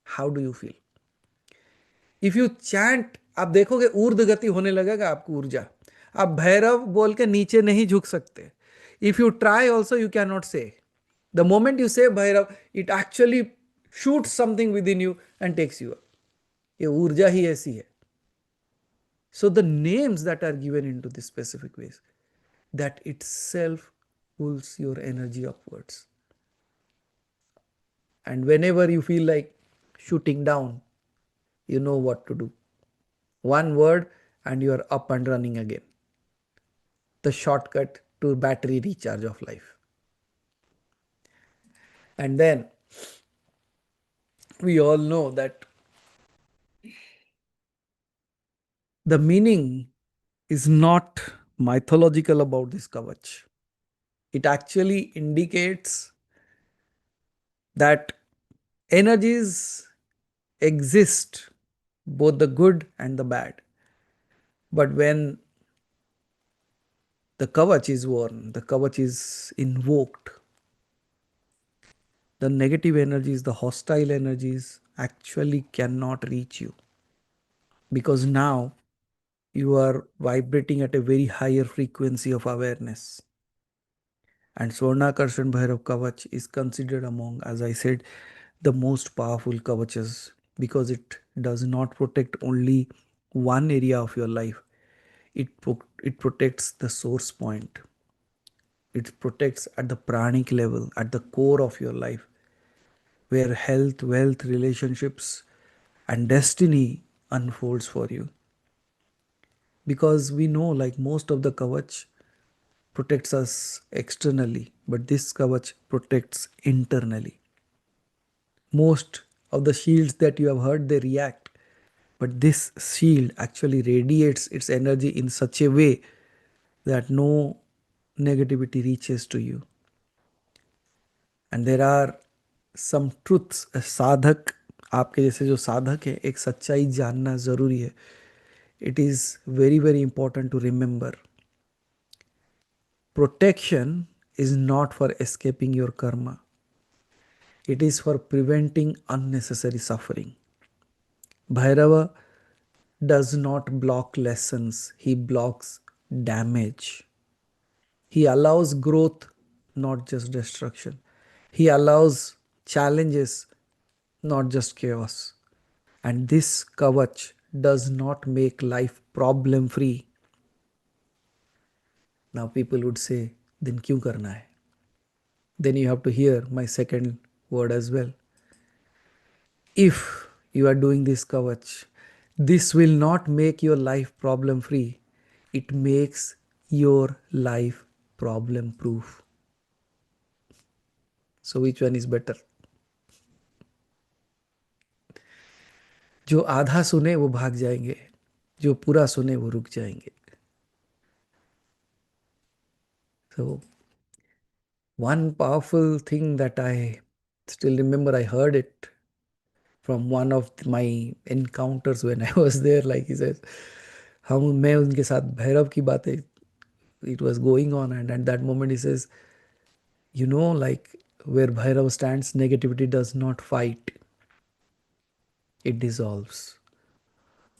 Speaker 1: how do you feel? If you chant, आप देखोगे ऊर्ध गति होने लगेगा आपको, ऊर्जा। आप भैरव बोल के नीचे नहीं झुक सकते। If you try also you can not say, the moment you say Bhairav, it actually shoot something with in you and takes you. ये ऊर्जा ही ऐसी है। So the names that are given in to this specific ways, that itself pulls your energy upwards. And whenever you feel like shooting down, you know what to do. One word and you are up and running again. The shortcut to battery recharge of life. And then we all know that the meaning is not mythological about this Kavach. It actually indicates that energies exist, both the good and the bad. But when the Kavach is worn, the Kavach is invoked, the negative energies, the hostile energies actually cannot reach you, because now you are vibrating at a very higher frequency of awareness. And Swarnakarshan Bhairav Kavach is considered among, as I said, the most powerful Kavachas, because it does not protect only one area of your life, it protects the source point. It protects at the pranic level, at the core of your life, where health, wealth, relationships, and destiny unfolds for you. Because we know, like most of the Kavach protects us externally, but this Kavach protects internally. Most of the shields that you have heard, they react, but this shield actually radiates its energy in such a way that no negativity reaches to you. And there are some truths, साधक, आपके जैसे जो साधक है, एक सच्चाई जानना ज़रूरी है. It is very very important to remember, protection is not for escaping your karma, it is for preventing unnecessary suffering. Bhairava does not block lessons, he blocks damage. He allows growth, not just destruction. He allows challenges, not just chaos. And this Kavach does not make life problem free. Now people would say, then क्यों करना है? Then you have to hear my second word as well. If you are doing this Kavach, this will not make your life problem free. It makes your life problem proof. So which one is better? जो आधा सुने वो भाग जाएंगे, जो पूरा सुने वो रुक जाएंगे. So one powerful thing that I still remember, I heard it from one of my encounters when I was there. Like he says, हम मैं उनके साथ भैरव की बातें, it was going on, and at that moment he says, you know, like where Bhairav stands, negativity does not fight, it dissolves.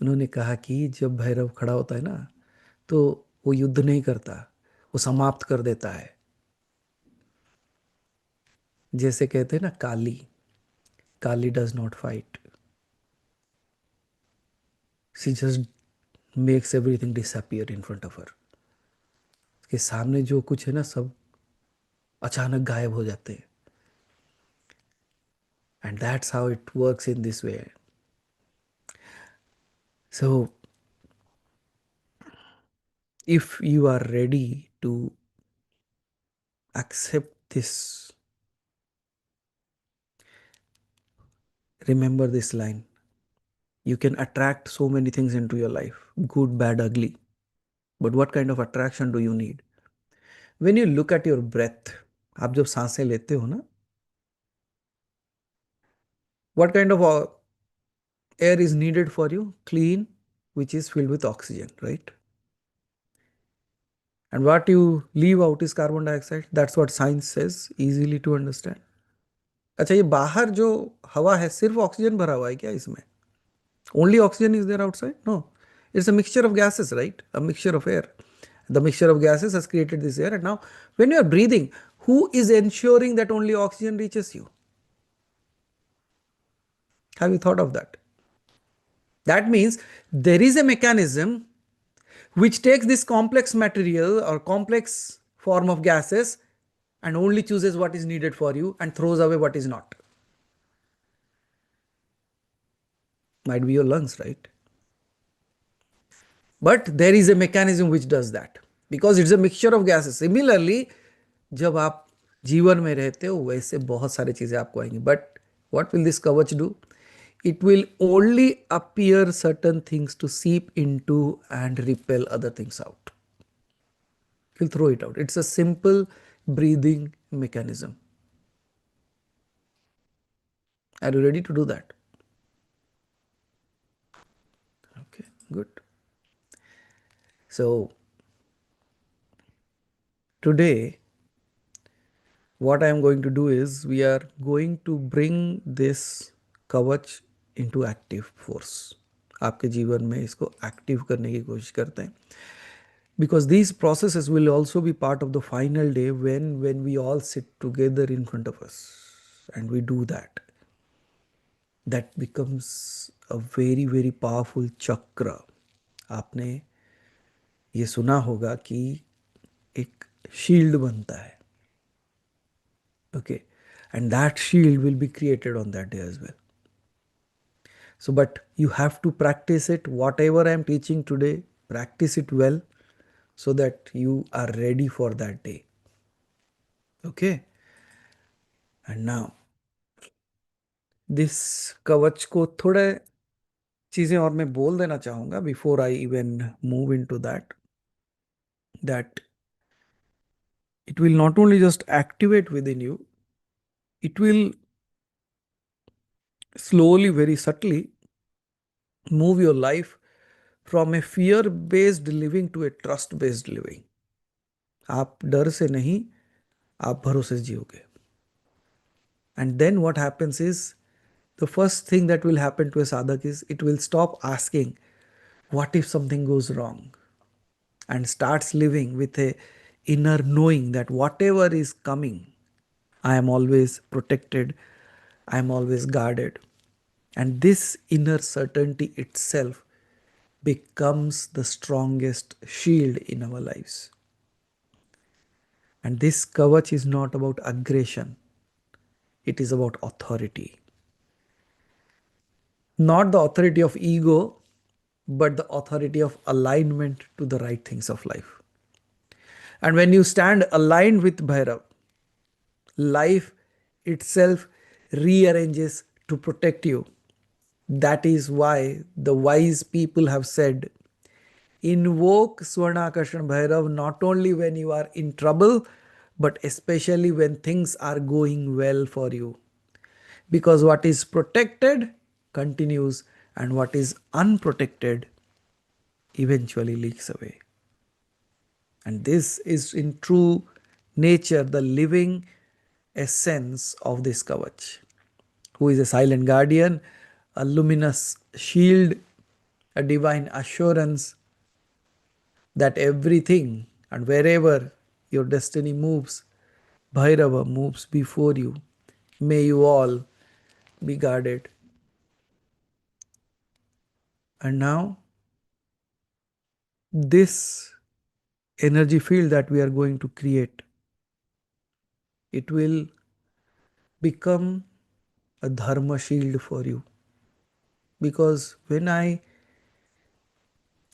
Speaker 1: उन्होंने कहा कि जब भैरव खड़ा होता है ना, तो वो युद्ध नहीं करता, वो समाप्त कर देता है. जैसे कहते हैं ना, Kali, Kali does not fight, she just makes everything disappear in front of her. के सामने जो कुछ है ना, सब अचानक गायब हो जाते हैं. And that's how it works in this way. So if you are ready to accept this, remember this line: You can attract so many things into your life, good, bad, ugly. But what kind of attraction do you need? When you look at your breath, आप जब सांसें लेते हो ना, what kind of air is needed for you? Clean, which is filled with oxygen, right? And what you leave out is carbon dioxide. That's what science says, easily to understand. अच्छा, ये बाहर जो हवा है सिर्फ ऑक्सीजन भरा हुआ है क्या इसमें? Only oxygen is there outside? No. It's a mixture of gases, right? A mixture of air. The mixture of gases has created this air. And now, when you are breathing, who is ensuring that only oxygen reaches you? Have you thought of that? That means there is a mechanism which takes this complex material or complex form of gases and only chooses what is needed for you and throws away what is not. Might be your lungs, right? But there is a mechanism which does that because it's a mixture of gases. Similarly, जब आप जीवन में रहते हो वैसे बहुत सारी चीजें आपको आएंगी. But what will this kavach do? It will only appear certain things to seep into and repel other things out. It will throw it out. It's a simple breathing mechanism. Are you ready to do that? Okay, good. So today what I am going to do is we are going to bring this kavach into active force. आपके जीवन में इसको active करने की कोशिश करते हैं. Because these processes will also be part of the final day when we all sit together in front of us and we do that. That becomes a very very powerful chakra. आपने ये सुना होगा कि एक shield बनता है. Okay, and that shield will be created on that day as well. So, but you have to practice it. Whatever I am teaching today, practice it well so that you are ready for that day. Okay, and now this kavach को थोड़ा चीजें और मैं बोल देना चाहूंगा before I even move into that it will not only just activate within you, it will slowly, very subtly move your life from a fear based living to a trust based living. आप डर से नहीं, आप भरोसे से जियोगे. And then what happens is, the first thing that will happen to a sadhak is it will stop asking, what if something goes wrong? And starts living with a inner knowing that whatever is coming, I am always protected, I am always guarded. And this inner certainty itself becomes the strongest shield in our lives. And this kavach is not about aggression, it is about authority. Not the authority of ego, but the authority of alignment to the right things of life. And when you stand aligned with Bhairav, life itself rearranges to protect you. That is why the wise people have said, invoke Swarnakarshan Bhairav not only when you are in trouble, but especially when things are going well for you. Because what is protected continues, and what is unprotected eventually leaks away. And this is in true nature the living essence of this kavach, who is a silent guardian, a luminous shield, a divine assurance that everything and wherever your destiny moves, Bhairava moves before you. May you all be guarded. And now, this energy field that we are going to create, it will become a dharma shield for you. Because when I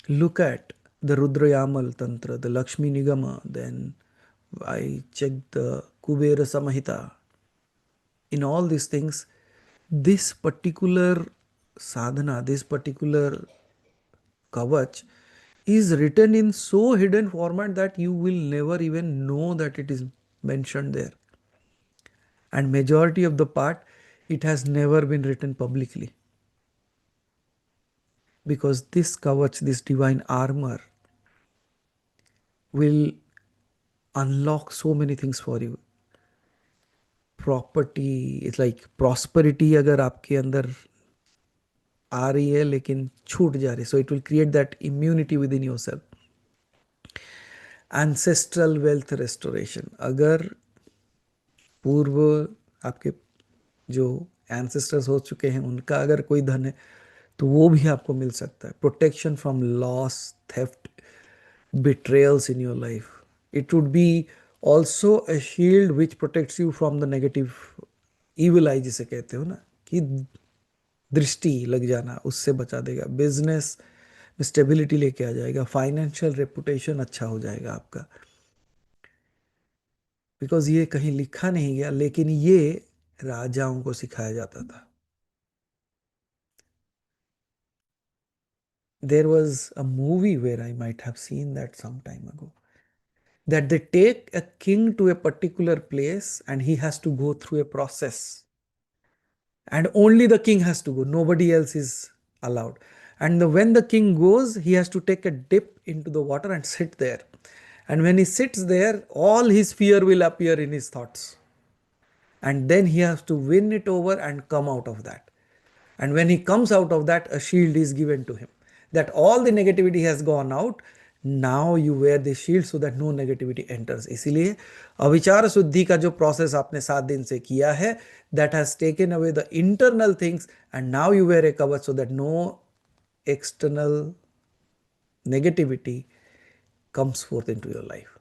Speaker 1: look at the Rudrayamal Tantra, the Lakshmi Nigama, then I check the Kubera Samahita, in all these things, this particular sadhana, this particular Kavach, is written in so hidden format that you will never even know that it is mentioned there. And majority of the part, it has never been written publicly. Because this Kavach, this divine armor, will unlock so many things for you. Property it's like prosperity अगर आपके अंदर आ रही है लेकिन छूट जा रही है, so it will create that immunity with in your self. Ancestral wealth restoration, अगर पूर्व आपके जो एंसेस्टर्स हो चुके हैं उनका अगर कोई धन है तो वो भी आपको मिल सकता है. Protection from loss, theft, betrayals in your life. It would be also a shield which protects you from the negative evil eye जिसे कहते हो ना, कि दृष्टि लग जाना, उससे बचा देगा. बिजनेस में स्टेबिलिटी लेके आ जाएगा. फाइनेंशियल रेपुटेशन अच्छा हो जाएगा आपका. बिकॉज ये कहीं लिखा नहीं गया लेकिन ये राजाओं को सिखाया जाता था. There was a movie where I might have seen that some time ago, that they take a king to a particular place and he has to go through a process, and only the king has to go, nobody else is allowed. And when the king goes, he has to take a dip into the water and sit there, and when he sits there, all his fear will appear in his thoughts, and then he has to win it over and come out of that. And when he comes out of that, a shield is given to him, that all the negativity has gone out. Now you wear the shield so that no negativity enters. इसीलिए अविचार शुद्धि का जो process आपने 7 दिन से किया है, that has taken away the internal things, and now you wear a कवच so that no external negativity comes forth into your life.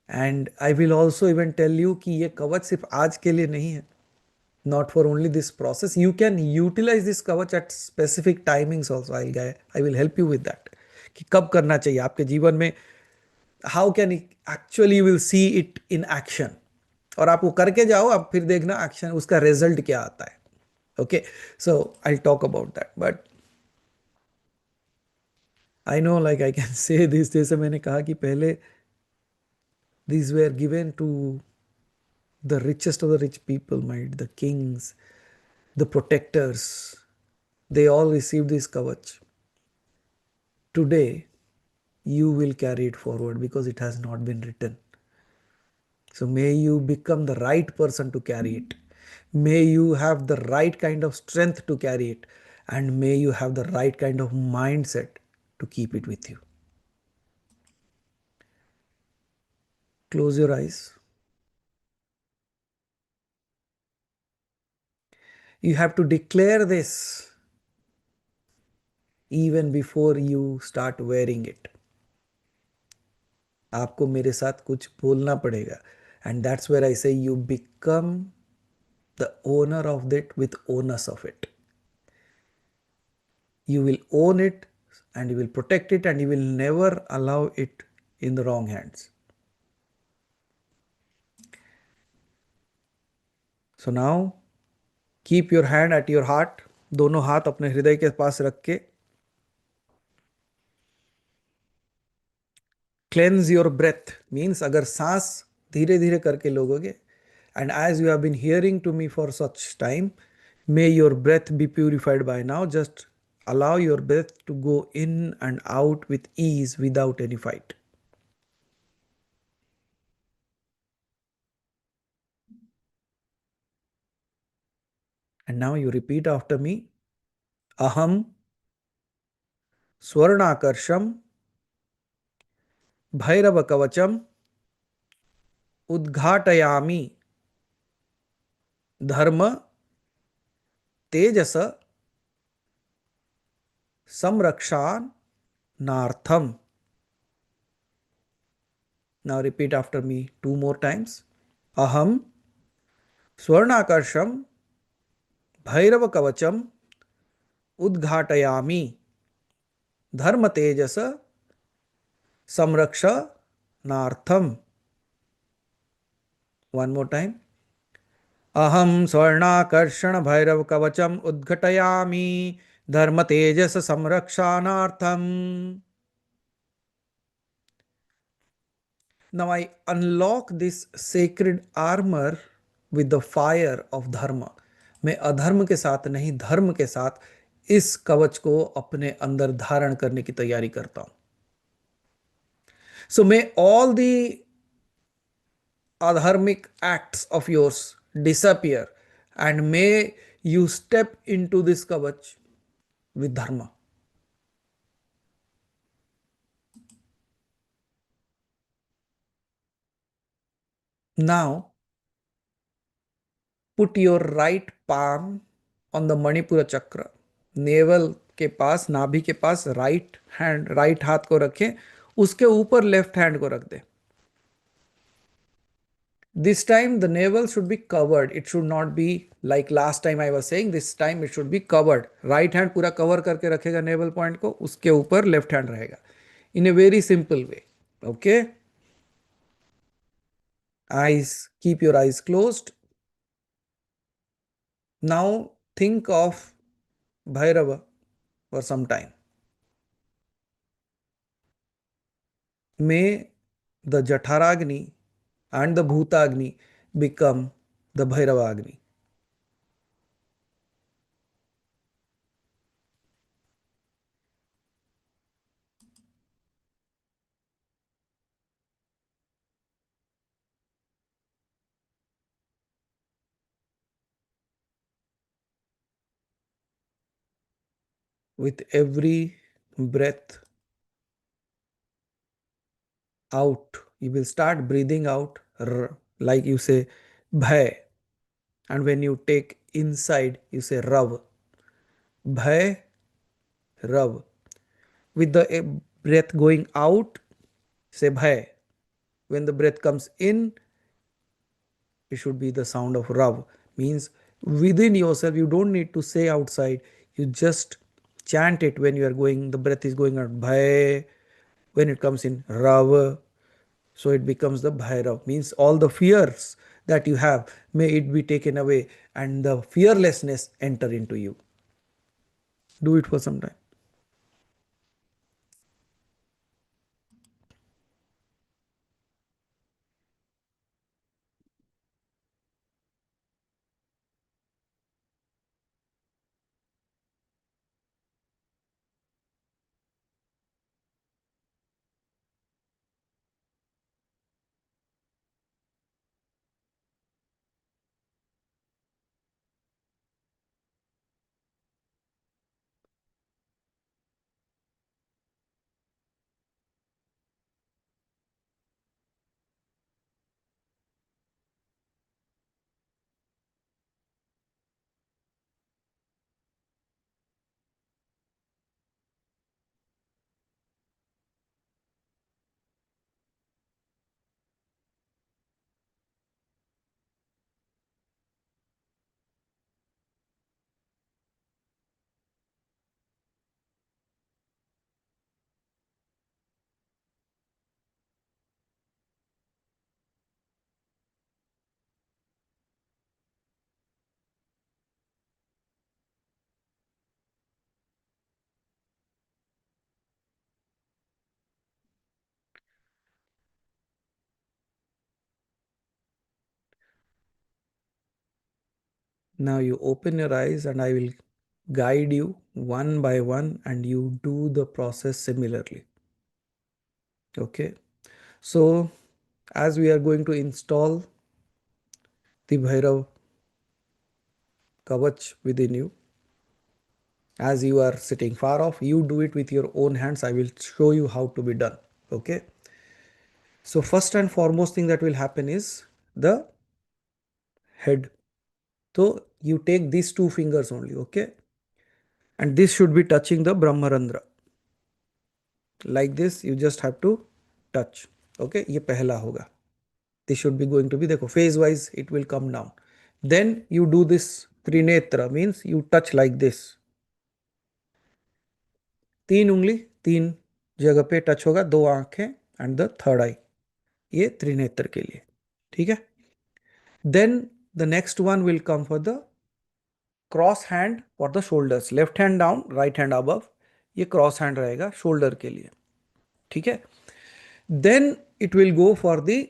Speaker 1: And I will also even tell you कि ये कवच सिर्फ आज के लिए नहीं है. Not for only this process. You can utilize this कवच at specific timings also. I will help you with that. कि कब करना चाहिए आपके जीवन में. How can actually you will see it in action. और आप वो करके जाओ, आप फिर देखना एक्शन उसका रिजल्ट क्या आता है. Okay, so I'll talk about that. But I know like I can say this, जैसे मैंने कहा कि पहले these were given to the richest of the rich people, might the kings, the protectors, they all received this kavach. Today you will carry it forward because it has not been written. So may you become the right person to carry it. May you have the right kind of strength to carry it, and may you have the right kind of mindset to keep it with you. Close your eyes. You have to declare this even before you start wearing it. आपको मेरे साथ कुछ बोलना पड़ेगा. And that's where I say you become the owner of it with onus of it. You will own it and you will protect it and you will never allow it in the wrong hands. So now keep your hand at your heart. दोनों हाथ अपने हृदय के पास रख के cleanse your breath means अगर सांस धीरे धीरे करके लोगोगे, and as you have been hearing to me for such time, may your breath be purified by now. Just allow your breath to go in and out with ease without any fight. And now you repeat after me. Aham Swarnakarshan Bhairav Kavacham Udghatayami Dharma Tejasa Samrakshan Nartham. Now repeat after me 2 more times. Aham Swarnakarshan Bhairav Kavacham Udghatayami Dharma Tejasa Samraksha Nartham. One more time. अहम स्वर्णाकर्षण भैरव कवचम उद्घटयामि धर्म तेजस संरक्षणार्थम. Now I unlock this sacred armor with the fire of dharma. मैं अधर्म के साथ नहीं, धर्म के साथ इस कवच को अपने अंदर धारण करने की तैयारी करता हूं. So may all the adharmic acts of yours disappear and may you step into this kavach with dharma. Now put your right palm on the Manipura chakra. Naval के पास, नाभि के पास राइट हैंड, राइट हाथ को रखें, उसके ऊपर left hand को रख दें. This time the navel should be covered. It should not be like last time I was saying. This time it should be covered. Right hand पूरा cover करके रखेगा navel point को, उसके ऊपर left hand रहेगा. In a very simple way. Okay. Eyes, keep your eyes closed. Now think of Bhairava for some time. May the Jatharagni and the Bhutagni become the Bhairavagni. With every breath out, you will start breathing out like you say bhay, and when you take inside you say rav. Bhay, rav. With the breath going out, say bhay. When the breath comes in, it should be the sound of rav. Means within yourself, you don't need to say outside, you just chant it. When you are going, the breath is going out bhay. When it comes in rav, so it becomes the Bhairav. Means all the fears that you have, may it be taken away and the fearlessness enter into you. Do it for some time. Now you open your eyes and I will guide you one by one and you do the process similarly. Okay. So as we are going to install the Bhairav Kavach within you, as you are sitting far off, you do it with your own hands. I will show you how to be done. Okay. So first and foremost thing that will happen is the head. So you take these two fingers only, okay? And this should be touching the Brahmarandra. Like this, you just have to touch. Okay, ये पहला होगा. This should be going to be, देखो, phase wise it will come down. Then you do this Trinetra, means you touch like this. तीन उंगली तीन जगह पे touch होगा, दो आंखें एंड द थर्ड आई. ये त्रिनेत्र के लिए. ठीक है. Then The next one will come for the cross hand for the shoulders, left hand down right hand above, ये क्रॉस हैंड रहेगा शोल्डर के लिए, ठीक है. Then it will go for the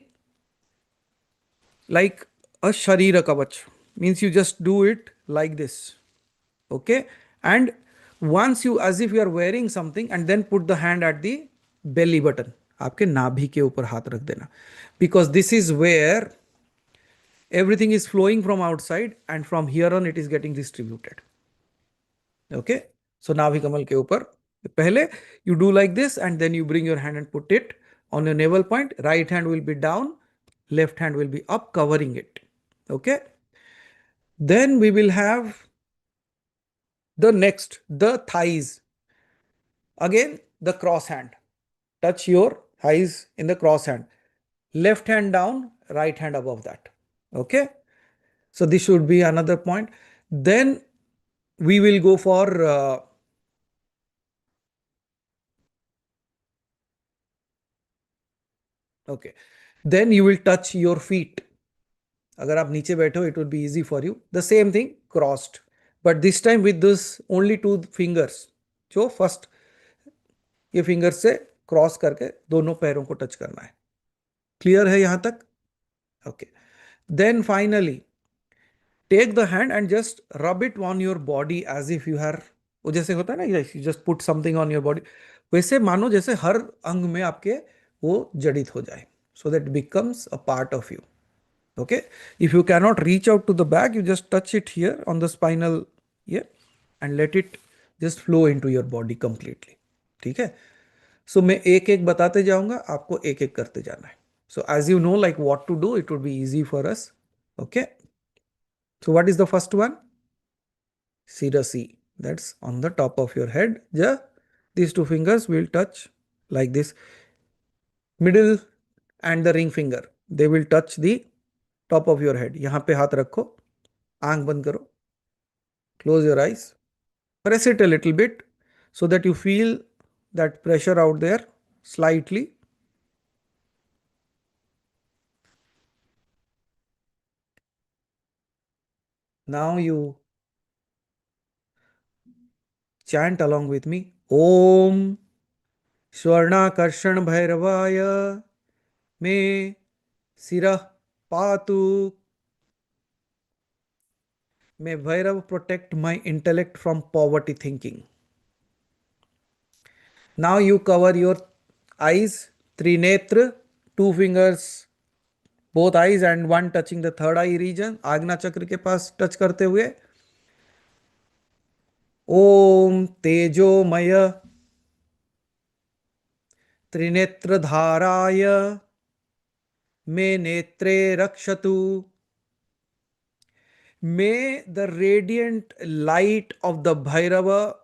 Speaker 1: like a sharira kavach, means you just do it like this, okay. And once you, as if you are wearing something, and then put the hand at the belly button, आपके नाभि के ऊपर हाथ रख देना, because this is where everything is flowing from outside and from here on it is getting distributed, okay. So नाभि कमल के ऊपर पहले you do like this and then you bring your hand and put it on your navel point, right hand will be down, left hand will be up covering it, okay. Then we will have the next, the thighs. Again, the cross hand. Touch your thighs in the cross hand. Left hand down, right hand above that. Okay. So this should be another point. Then we will go for okay. Then you will touch your feet. अगर आप नीचे बैठे हो, it would be easy for you. The same thing, crossed. But this time with this only two fingers. जो first ये finger से cross करके दोनों पैरों को टच करना है. क्लियर है यहां तक? Okay. Then finally take the hand and just rub it on your body as if you hair, वो जैसे होता है ना, you just put something on your body, वैसे मानो जैसे हर अंग में आपके वो जड़ित हो जाए, so that becomes a part of you, okay. If you cannot reach out to the back, you just touch it here on the spinal ये and let it just flow into your body completely, ठीक है. सो मैं एक एक बताते जाऊंगा, आपको एक एक करते जाना है. So as you know like what to do, it would be easy for us, okay. So what is the first one? Sirasi. That's on the top of your head. Yeah, these two fingers will touch like this. Middle and the ring finger, they will touch the top of your head. यहाँ पे हाथ रखो, आंख बंद करो, close your eyes, press it a little bit so that you feel that pressure out there slightly. Now you chant along with me. Om Swarnakarshan Bhairavaya me Sirah Patu. May Bhairav protect my intellect from poverty thinking. Now you cover your eyes, Trinetra, two fingers, both eyes and one touching the third eye region, आज्ञा चक्र के पास touch करते हुए. ओम तेजोमय त्रिनेत्र धाराय मे नेत्रे रक्षतु. May the radiant light of the Bhairava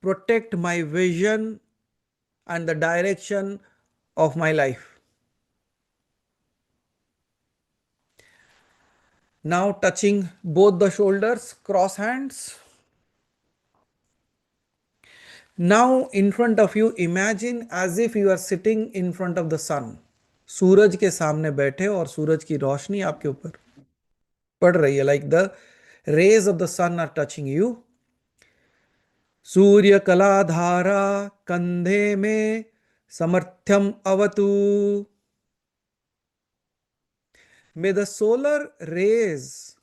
Speaker 1: protect my vision and the direction of my life. Now touching both the shoulders, cross hands. Now in front of you, imagine as if you are sitting in front of the sun. सूरज के सामने बैठे और सूरज की रोशनी आपके ऊपर पड़ रही है, like the rays of the sun are touching you. सूर्य कला धारा कंधे में समर्थ्यम अवतु. May the solar rays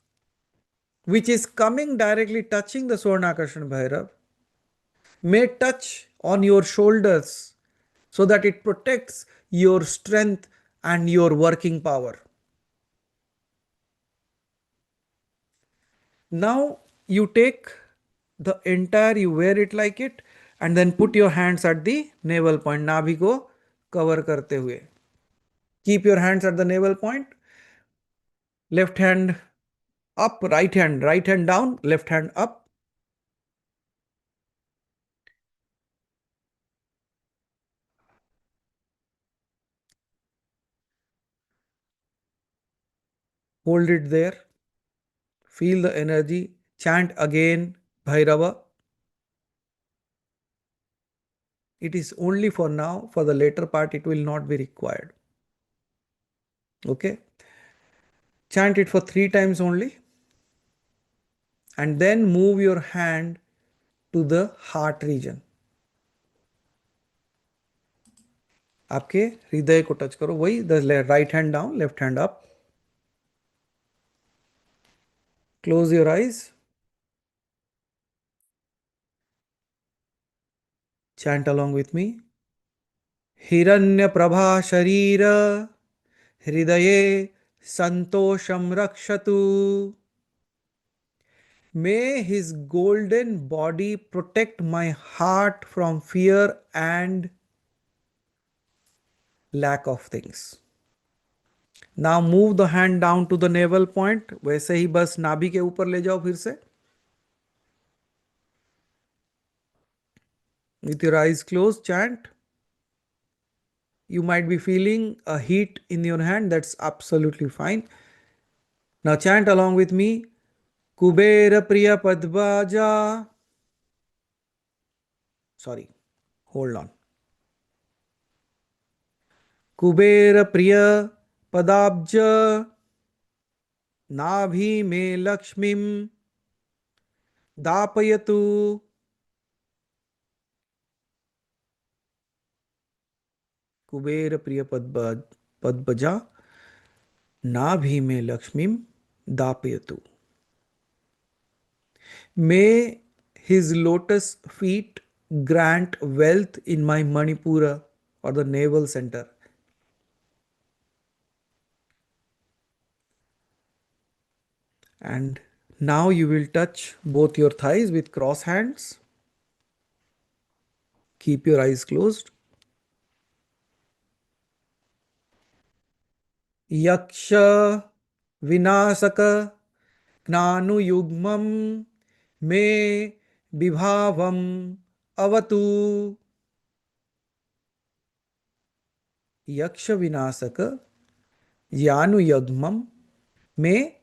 Speaker 1: which is coming directly touching the Swarnakarshan Bhairav may touch on your shoulders so that it protects your strength and your working power. Now you take the entire, you wear it like it and then put your hands at the navel point, नाभि को cover करते हुए. Keep your hands at the navel point. Left hand up, right hand down, left hand up. Hold it there. Feel the energy. Chant again, Bhairava. It is only for now. For the later part, it will not be required. Okay. Chant it for 3 times only, and then move your hand to the heart region. आपके हृदय को touch करो, वही the right hand down, left hand up. Close your eyes. Chant along with me. हिरण्यप्रभा शरीर हृदये संतोषं रक्षतु. May his golden body protect my heart from fear and lack of things. Now move the hand down to the navel point. वैसे ही बस नाभि के ऊपर ले जाओ फिर से. With your eyes closed, chant. You might be feeling a heat in your hand. That's absolutely fine. Now chant along with me. Kubera Priya Padvaja. Sorry. Hold on. Kubera Priya Padabja. Nabhi me Lakshmim. Dapayatu. Kuber प्रिय पद्मजा नाभि में लक्ष्मीम दापयतु. May his lotus feet grant wealth in my Manipura or the navel center. And now you will touch both your thighs with cross hands. Keep your eyes closed. Yaksha Vinasaka Gnanuyugmam Me Vibhavam Avatu. यक्ष विनाशक यानुयग्मम में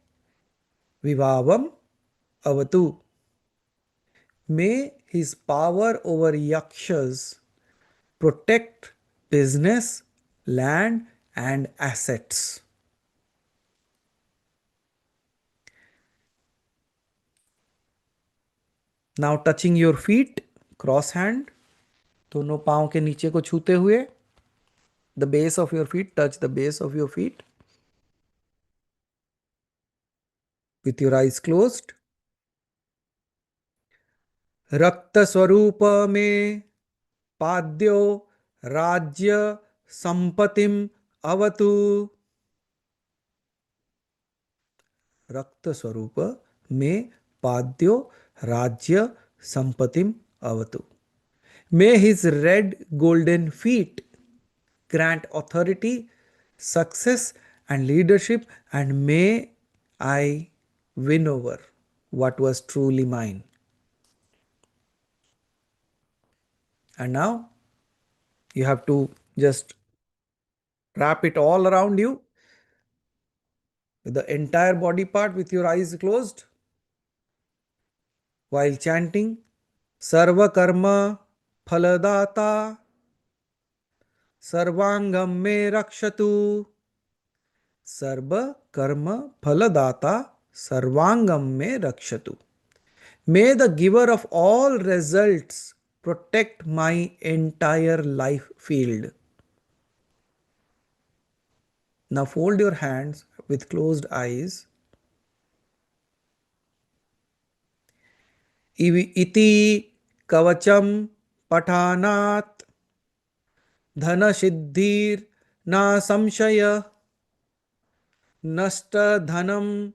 Speaker 1: विभावम अवतु. May his power over yakshas protect business, land, and assets. Now touching your feet, cross hand, दोनों पांव के नीचे को छूते हुए. The base of your feet, touch the base of your feet. With your eyes closed. रक्त स्वरूप में पाद्यो राज्य संपतिम अवतु. रक्त स्वरूप में पाद्यो राज्य संपतिम अवतु. May his red golden feet grant authority, success, and leadership, and may I win over what was truly mine. And now you have to just wrap it all around you with the entire body part with your eyes closed while chanting Sarva Karma Phaladata Sarvangam Me Rakshatu. Sarva Karma Phaladata Sarvangam Me Rakshatu. May the giver of all results protect my entire life field. Now fold your hands with closed eyes. Iti Kavacham Pathanat Dhana Siddhir Na Samshaya Nasta Dhanam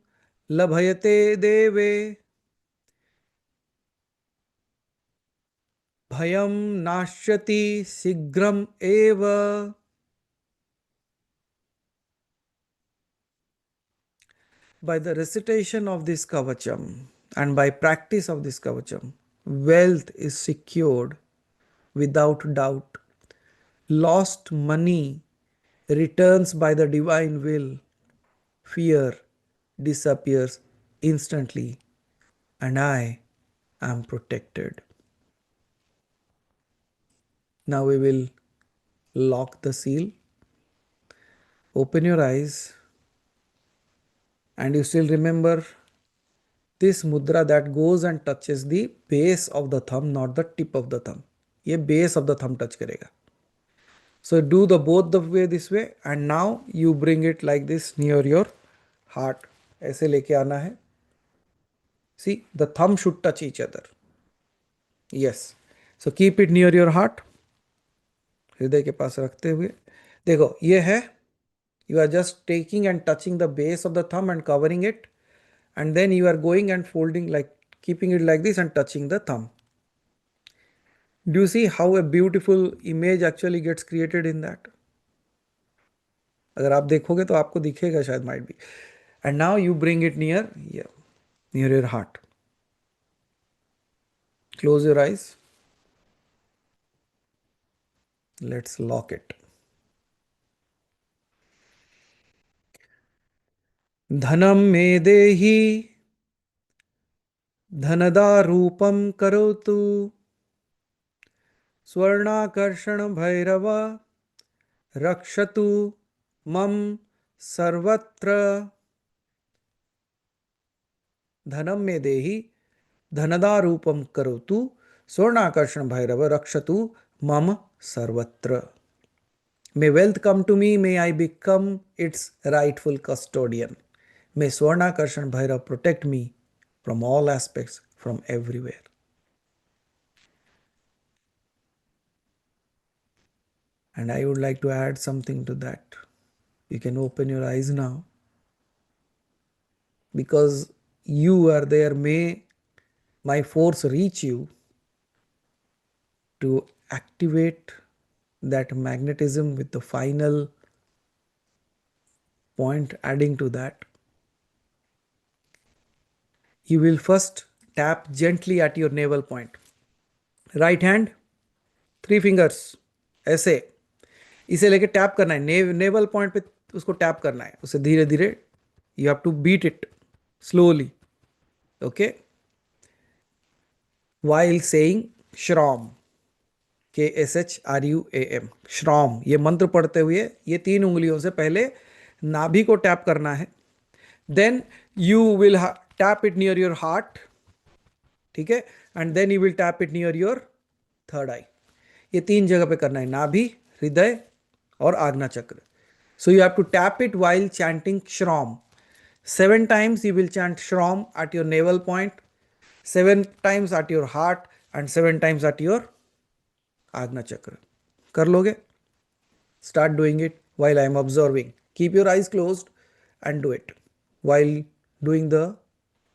Speaker 1: Labhayate Deve Bhayam Nashyati Sigram Eva. By the recitation of this Kavacham and by practice of this Kavacham, wealth is secured without doubt. Lost money returns by the divine will. Fear disappears instantly, and I am protected. Now we will lock the seal. Open your eyes. And you still remember this mudra that goes and touches the base of the thumb, not the tip of the thumb. ये base of the thumb touch करेगा. So do the both the way this way, and now you bring it like this near your heart. ऐसे लेके आना है. See, the thumb should touch each other. Yes. So keep it near your heart. हृदय के पास रखते हुए देखो ये है. You are just taking and touching the base of the thumb and covering it, and then you are going and folding, like keeping it like this and touching the thumb. Do you see how a beautiful image actually gets created in that? अगर आप देखोगे तो आपको दिखेगा शायद, might be. And now you bring it near here, near your heart. Close your eyes. Let's lock it. धनम मे देहि धनदा रूपम करोतु स्वर्णाकर्षण भैरव रक्षतु मम सर्वत्र. धनम मे देहि धनदा रूपम करोतु स्वर्णाकर्षण भैरव रक्षतु मम सर्वत्र. May wealth come to me, may I become its rightful custodian. May Swarnakarshan Bhairav protect me from all aspects, from everywhere. And I would like to add something to that. You can open your eyes now. Because you are there, may my force reach you to activate that magnetism with the final point adding to that. You will first tap gently at your navel point. Right hand, 3 fingers ऐसे इसे लेके tap करना है. Naval point पे उसको tap करना है. उसे धीरे धीरे you have to beat it slowly. Okay. While saying shraum, KSHRUAM, shraum. ये मंत्र पढ़ते हुए ये 3 उंगलियों से पहले नाभि को टैप करना है. Then you will tap it near your heart. ठीक है. And then you will tap it near your third eye. ये 3 जगह पे करना है, नाभि, हृदय और आज्ञा चक्र. So you have to tap it while chanting Shram. 7 times you will chant Shram at your navel point, 7 times at your heart, and 7 times at your Agna Chakra. कर लोगे? Start doing it while I am observing. Keep your eyes closed and do it while doing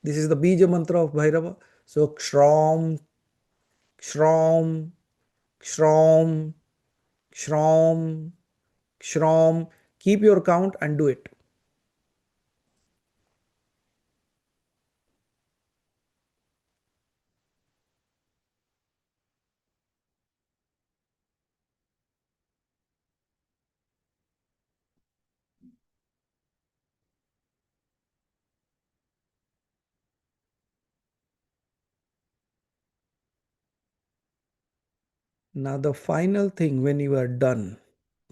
Speaker 1: this is the Bija mantra of Bhairava. So Shram, Shram, Shram, Shram, Shram. Keep your count and do it. Now the final thing, when you are done,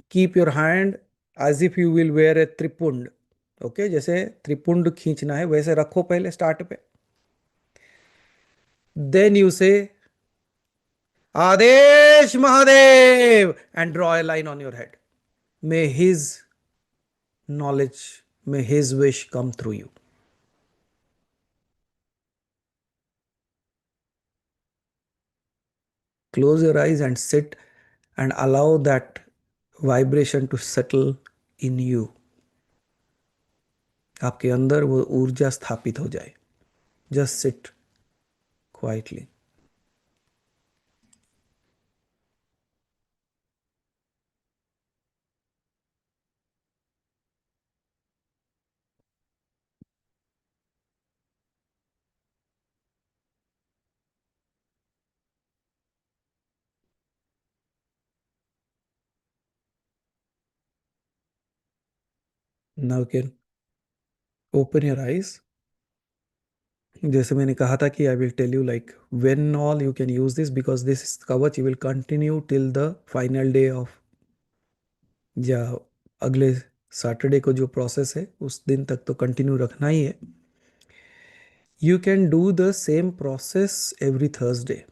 Speaker 1: keep your hand as if you will wear a tripund. Okay, जैसे त्रिपुंड खींचना है वैसे रखो पहले start पे. Then you say Adesh Mahadev and draw a line on your head. May his knowledge, may his wish come through you. Close your eyes and sit and allow that vibration to settle in you. आपके अंदर वो ऊर्जा स्थापित हो जाए. Just sit quietly. Now you can open your eyes. जैसे मैंने कहा था कि I will tell you like when all you can use this, because this kavach will continue till the final day of या अगले सैटरडे को जो प्रोसेस है उस दिन तक तो कंटिन्यू रखना ही है. You can do the same process every Thursday.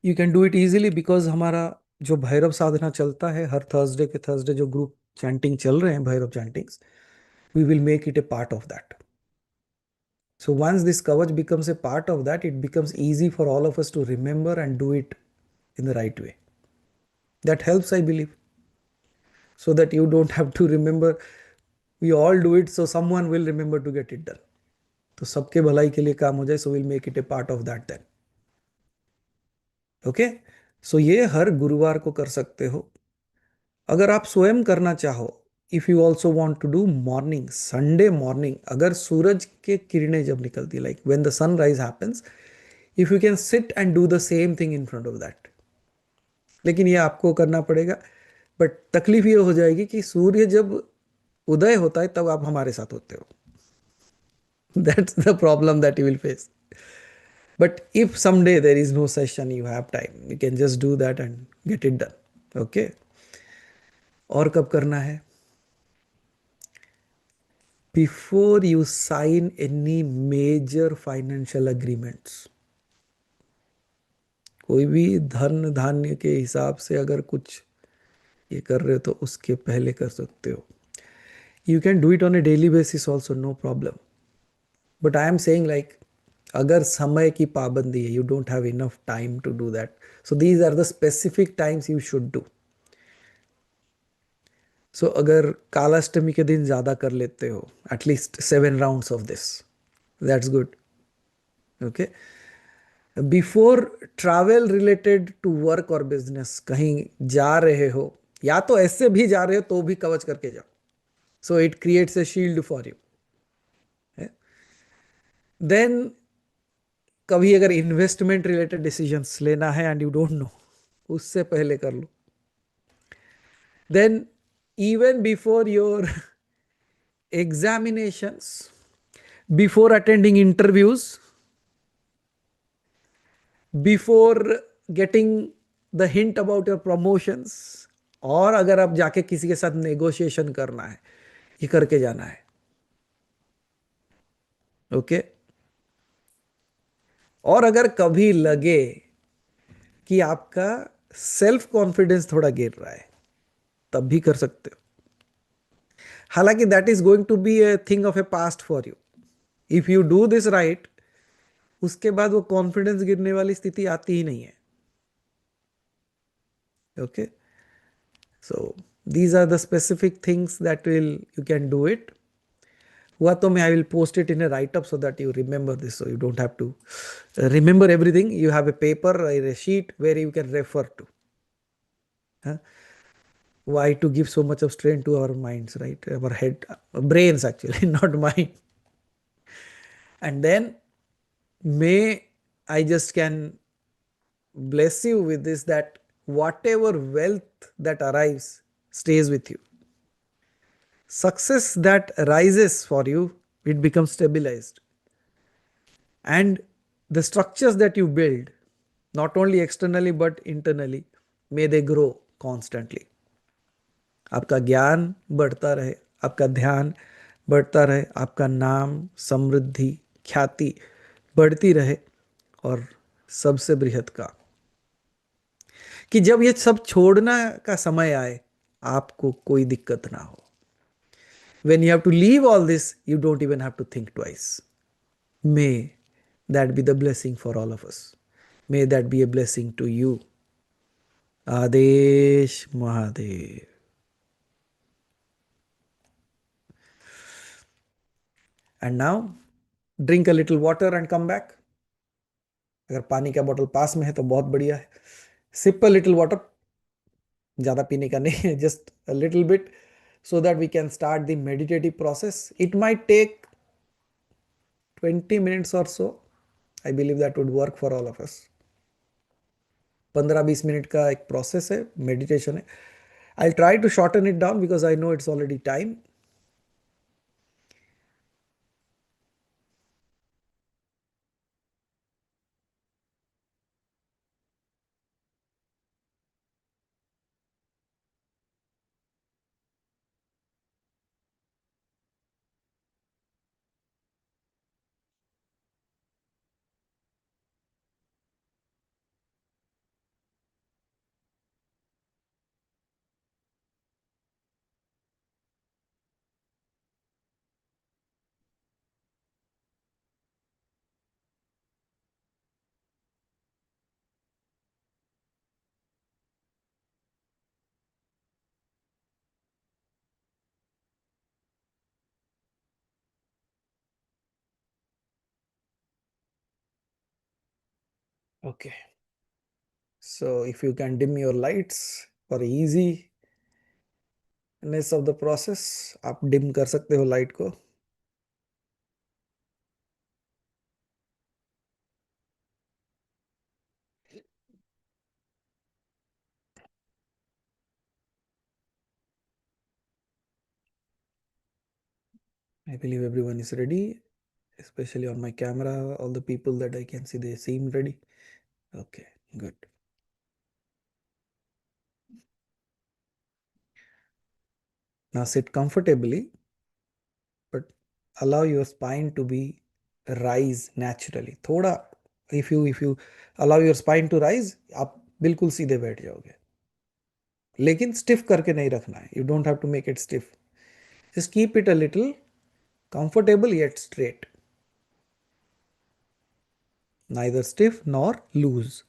Speaker 1: You can do it easily because हमारा जो भैरव साधना चलता है हर थर्सडे के थर्सडे जो ग्रुप चैंटिंग चल रहे हैं Bhairav chantings, we will make it a part of that. So once this kavach becomes a part of that, it becomes easy for all of us to remember and do it in the right way. That helps, I believe, so that you don't have to remember. We all do it, so someone will remember to get it done. तो सबके भलाई के लिए काम हो जाए, so we'll make it a part of that then. Okay, so ये हर गुरुवार को कर सकते हो. अगर आप स्वयं करना चाहो, if you also want to do morning, Sunday morning, अगर सूरज के किरणें जब निकलती, like when the sunrise happens, if you can sit and do the same thing in front of that. लेकिन ये आपको करना पड़ेगा. बट तकलीफ ये हो जाएगी कि सूर्य जब उदय होता है तब आप हमारे साथ होते हो. That's the problem that you will face. But if someday there is no session, you have time, you can just do that and get it done. Okay, और कब करना है? Before you sign any major financial agreements. कोई भी धन धान्य के हिसाब से अगर कुछ ये कर रहे हो तो उसके पहले कर सकते हो. You can do it on a daily basis also, no problem. But I am saying like, अगर समय की पाबंदी है, you don't have enough time to do that, so these are the specific times you should do. So अगर कालाष्टमी के दिन ज़्यादा कर लेते हो, at least 7 rounds of this, that's good. Okay, before travel related to work और बिजनेस, कहीं जा रहे हो या तो ऐसे भी जा रहे हो तो भी कवच करके जाओ. So it creates a shield for you. Then कभी अगर इन्वेस्टमेंट रिलेटेड डिसीजंस लेना है एंड यू डोंट नो, उससे पहले कर लो. Then even before your examinations, before attending interviews, before getting the hint about your promotions, और अगर आप जाके किसी के साथ नेगोशिएशन करना है, ये करके जाना है. ओके, और अगर कभी लगे कि आपका सेल्फ कॉन्फिडेंस थोड़ा गिर रहा है, तब भी कर सकते हो. हालांकि that is going to be a thing of a past for you. If you do this right, उसके बाद वो कॉन्फिडेंस गिरने वाली स्थिति आती ही नहीं है. Okay, so these are the specific things that will you can do it. हुआ तो मैं, I will post it in a write up so that you remember this, so you don't have to remember everything. You have a paper or a sheet where you can refer to. Huh? Why to give so much of strain to our minds, right? Our head, brains actually, not mind. And then may I just can bless you with this, that whatever wealth that arrives stays with you. Success that arises for you, it becomes stabilized. And the structures that you build, not only externally but internally, may they grow constantly. आपका ज्ञान बढ़ता रहे, आपका ध्यान बढ़ता रहे, आपका नाम, समृद्धि, ख्याति बढ़ती रहे, और सबसे बृहत का कि जब ये सब छोड़ना का समय आए, आपको कोई दिक्कत ना हो. When you have to leave all this, you don't even have to think twice. May that be the blessing for all of us. May that be a blessing to you. Adesh Mahadev. And now drink a little water and come back. अगर पानी का bottle पास में है तो बहुत बढ़िया है. Sip a little water. ज़्यादा पीने का नहीं है, just a little bit, so that we can start the meditative process. It might take 20 minutes or so. I believe that would work for all of us. 15-20 minute का एक process है, meditation है. I'll try to shorten it down because I know it's already time. Okay. So if you can dim your lights for easiness of the process, आप dim कर सकते हो light को. I believe everyone is ready, especially on my camera. All the people that I can see, they seem ready. Okay, good. Now sit comfortably, but allow your spine to be rise naturally. थोड़ा if you allow your spine to rise, आप बिल्कुल सीधे बैठ जाओगे. लेकिन stiff करके नहीं रखना है. You don't have to make it stiff. Just keep it a little comfortable yet straight. Neither stiff nor loose.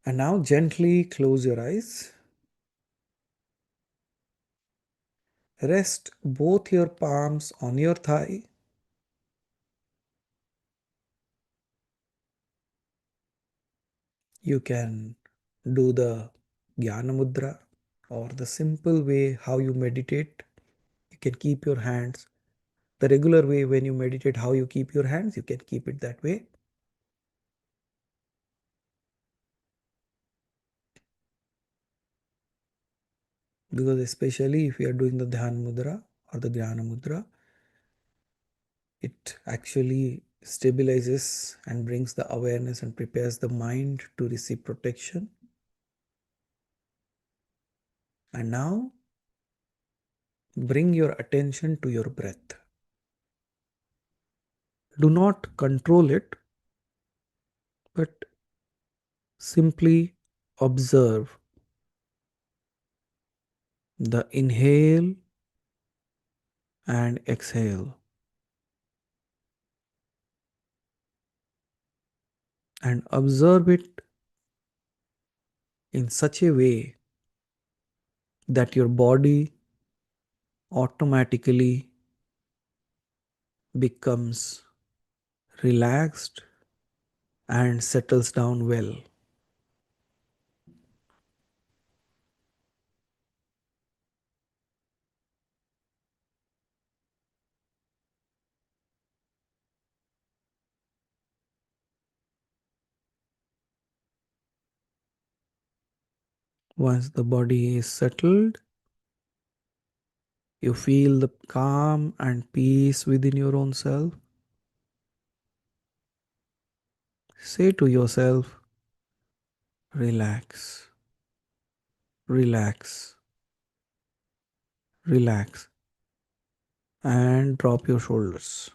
Speaker 1: And now gently close your eyes. Rest both your palms on your thigh. You can do the Jnana Mudra or the simple way how you meditate. You can keep your hands the regular way when you meditate, how you keep your hands, you can keep it that way. Because especially if you are doing the Dhyan Mudra or the Jnana Mudra, it actually stabilizes and brings the awareness and prepares the mind to receive protection. And now bring your attention to your breath. Do not control it, but simply observe the inhale and exhale, and observe it in such a way that your body automatically becomes relaxed and settles down well. Once the body is settled, you feel the calm and peace within your own self. Say to yourself, relax, relax, relax, and drop your shoulders.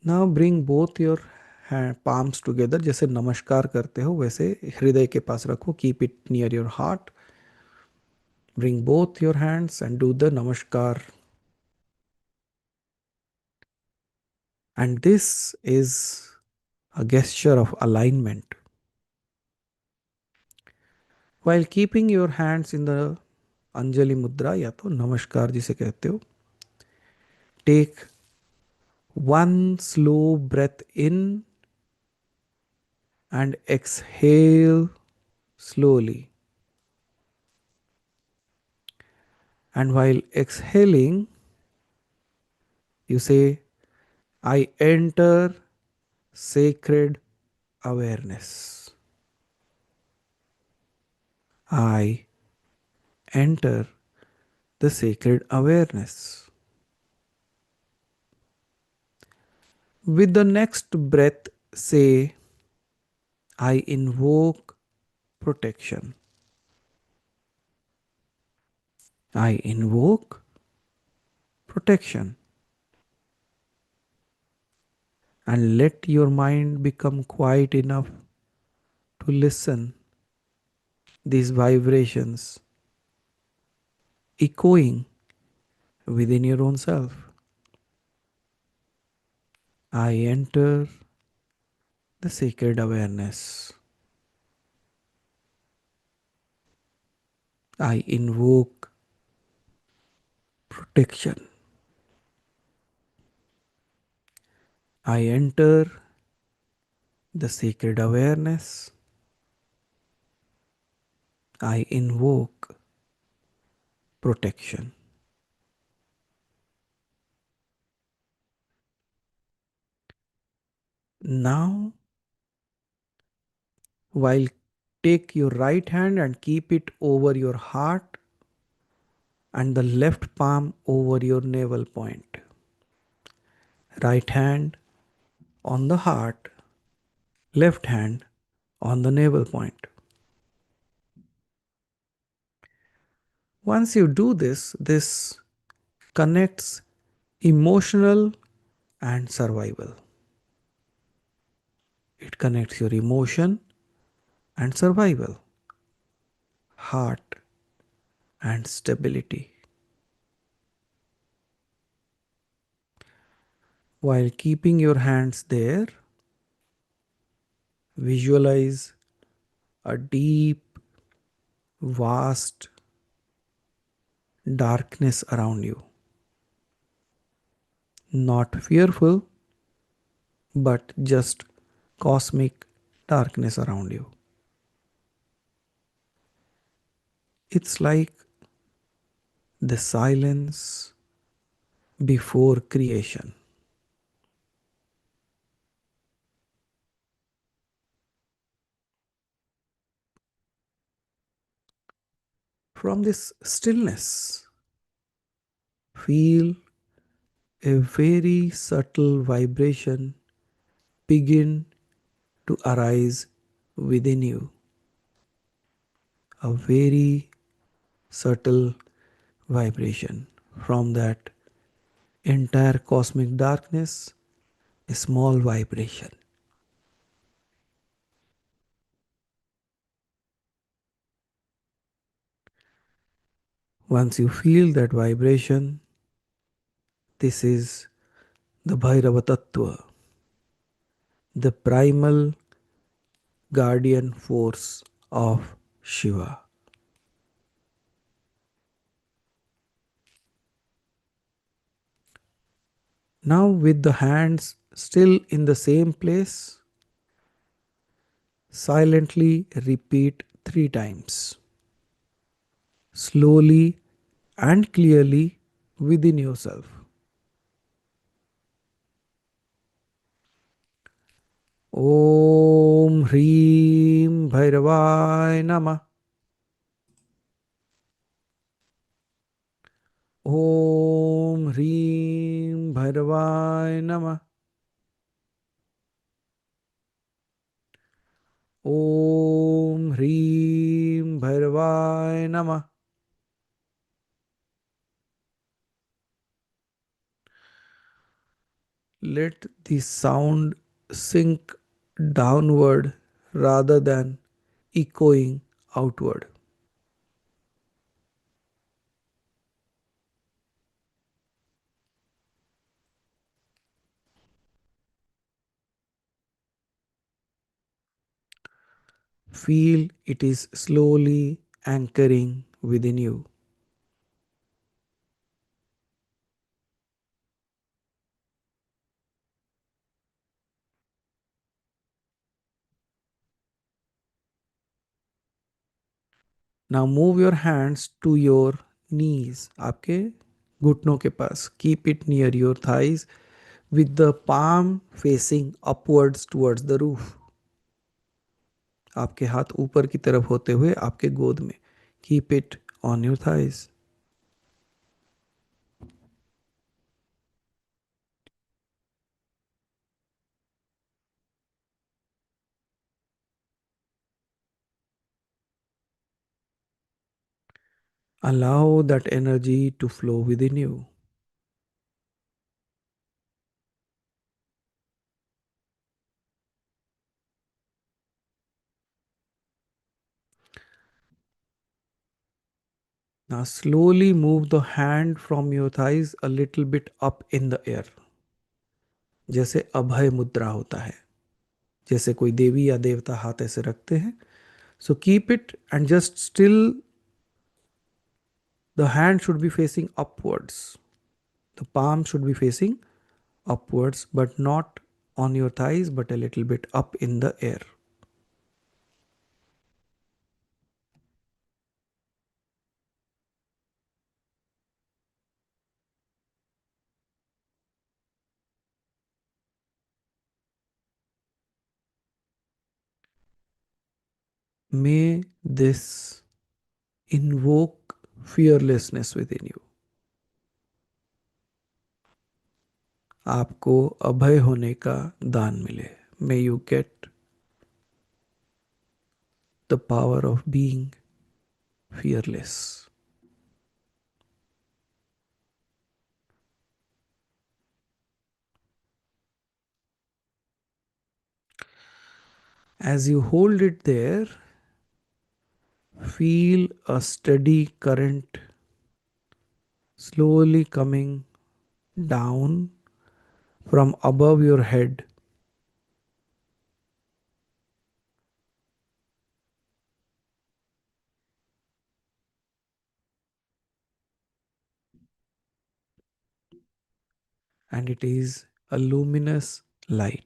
Speaker 1: Now bring both your palms together. जैसे नमस्कार करते हो वैसे हृदय के पास रखो. Keep it near your heart. Bring both your hands and do the namaskar. And this is a gesture of alignment. While keeping your hands in the Anjali Mudra या तो नमस्कार जिसे कहते हो, take one slow breath in and exhale slowly. And while exhaling, you say, I enter sacred awareness. I enter the sacred awareness. With the next breath, say, I invoke protection. I invoke protection. And let your mind become quiet enough to listen these vibrations echoing within your own self. I enter the sacred awareness. I invoke protection. I enter the sacred awareness. I invoke protection. Now, while take your right hand and keep it over your heart and the left palm over your navel point. Right hand on the heart, left hand on the navel point. Once you do this, this connects emotional and survival. It connects your emotion and survival, heart and stability. While keeping your hands there, visualize a deep, vast darkness around you. Not fearful, but just cosmic darkness around you. It's like the silence before creation. From this stillness, feel a very subtle vibration begin to arise within you. A very subtle vibration from that entire cosmic darkness, a small vibration. Once you feel that vibration, this is the Bhairava Tattva, the primal guardian force of Shiva. Now, with the hands still in the same place, silently repeat 3 times, slowly and clearly within yourself. Om Hreem Bhairavai Namah. Om Hreem Bhairavai Namah. Om Hreem Bhairavai Namah. Let the sound sink downward rather than echoing outward. Feel it is slowly anchoring within you. Now move your hands to your knees, आपके घुटनों के पास. Keep it near your thighs with the palm facing upwards towards the roof. आपके हाथ ऊपर की तरफ होते हुए आपके गोद में. Keep it on your thighs. Allow that energy to flow within you. Now slowly move the hand from your thighs a little bit up in the air. जैसे अभय मुद्रा होता है, जैसे कोई देवी या देवता हाथ ऐसे रखते हैं. So keep it and just still the hand should be facing upwards. The palm should be facing upwards, but not on your thighs, but a little bit up in the air. May this invoke fearlessness within you. आपको अभय होने का दान मिले. May you get the power of being fearless. As you hold it there, feel a steady current slowly coming down from above your head, and it is a luminous light.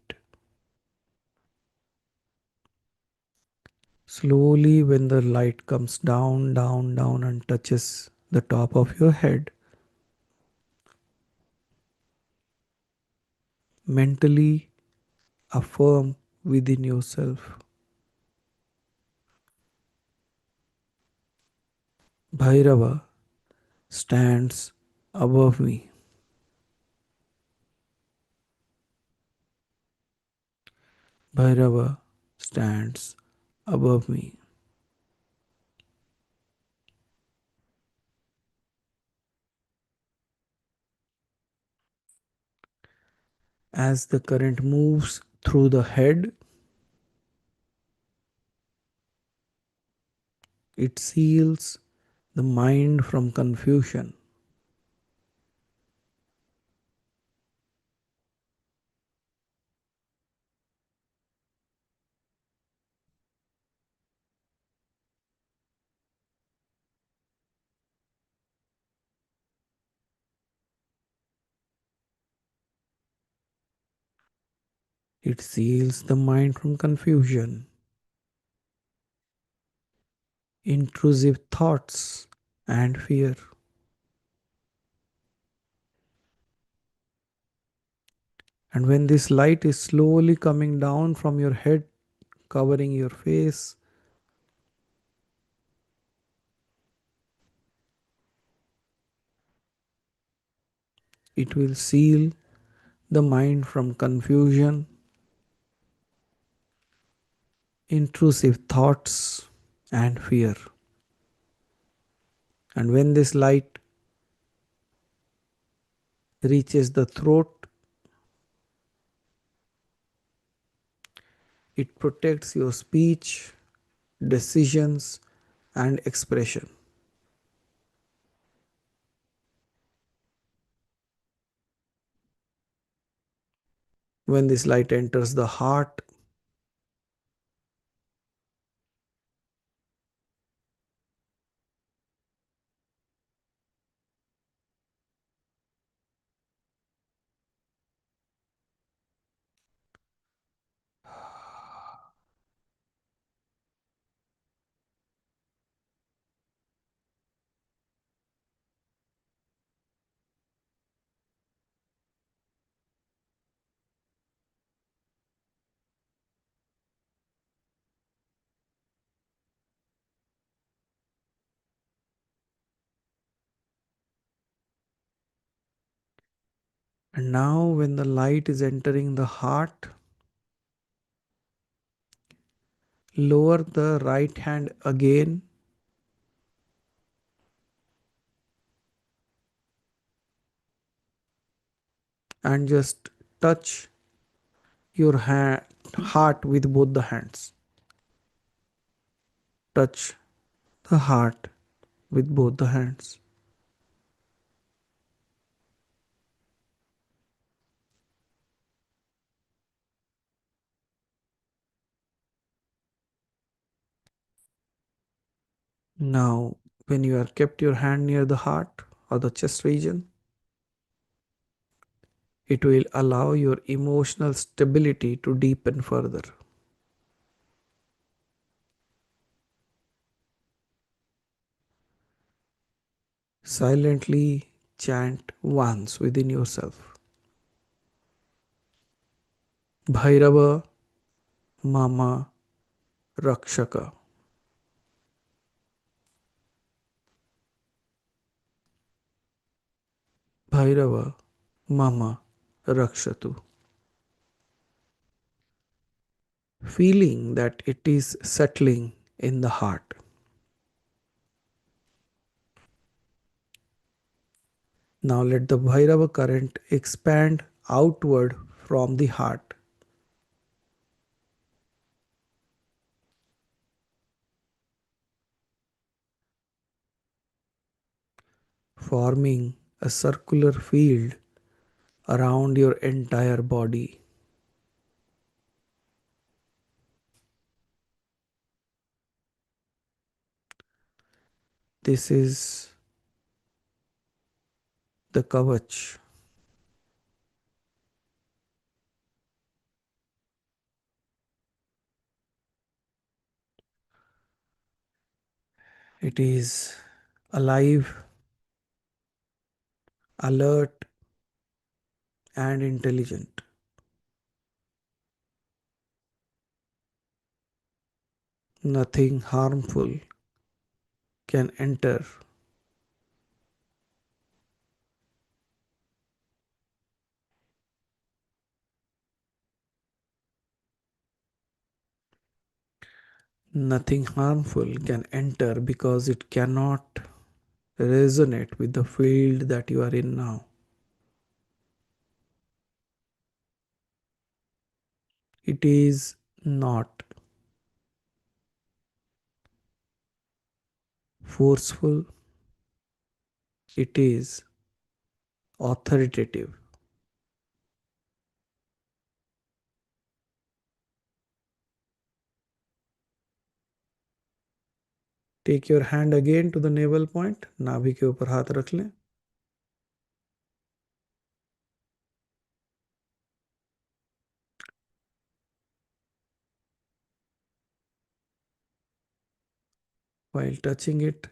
Speaker 1: Slowly, when the light comes down, down, down, and touches the top of your head, mentally affirm within yourself, Bhairava stands above me. Bhairava stands above me. As the current moves through the head, it seals the mind from confusion. It seals the mind from confusion, intrusive thoughts, and fear. And when this light is slowly coming down from your head, covering your face, it will seal the mind from confusion, intrusive thoughts, and fear. And when this light reaches the throat, it protects your speech, decisions, and expression. When this light enters the heart, and now when the light is entering the heart, lower the right hand again and just touch your heart with both the hands. Touch the heart with both the hands. Now, when you are kept your hand near the heart or the chest region, it will allow your emotional stability to deepen further. Silently chant once within yourself: Bhairava Mama Rakshaka. Bhairava Mama Rakshatu. Feeling that it is settling in the heart. Now let the Bhairava current expand outward from the heart, forming a circular field around your entire body. This is the Kavach. It is alive, alert, and intelligent. Nothing harmful can enter. Nothing harmful can enter because it cannot resonate with the field that you are in now. It is not forceful, it is authoritative. Take your hand again to the navel point, नाभि के ऊपर हाथ रख लें. While touching it,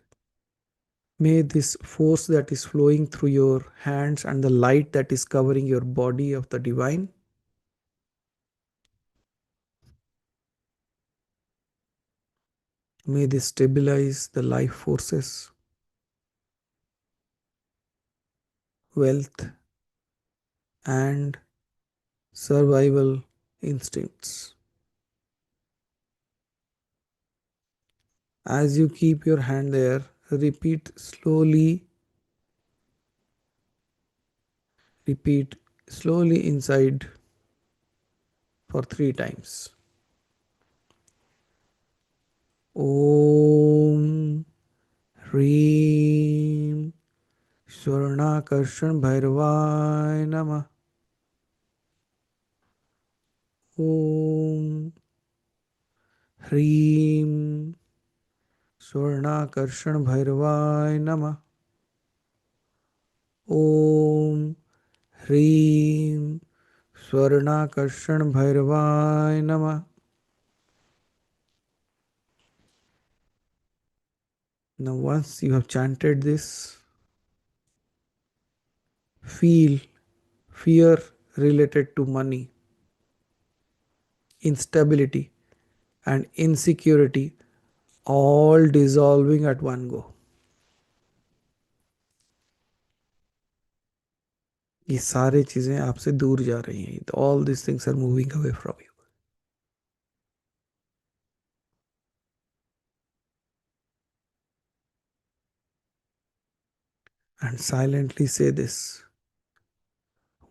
Speaker 1: may this force that is flowing through your hands and the light that is covering your body of the divine, may this stabilize the life forces, wealth, and survival instincts. As you keep your hand there, repeat slowly inside for 3 times. Om Hreem Swarnakarshan Bhairavaya Namah. Om Hreem Swarnakarshan Bhairavaya Namah. Om Hreem Swarnakarshan Bhairavaya Namah. Now, once you have chanted this, feel fear related to money, instability, and insecurity all dissolving at one go. ये सारे चीजें आपसे दूर जा रही हैं. All these things are moving away from you. And silently say this: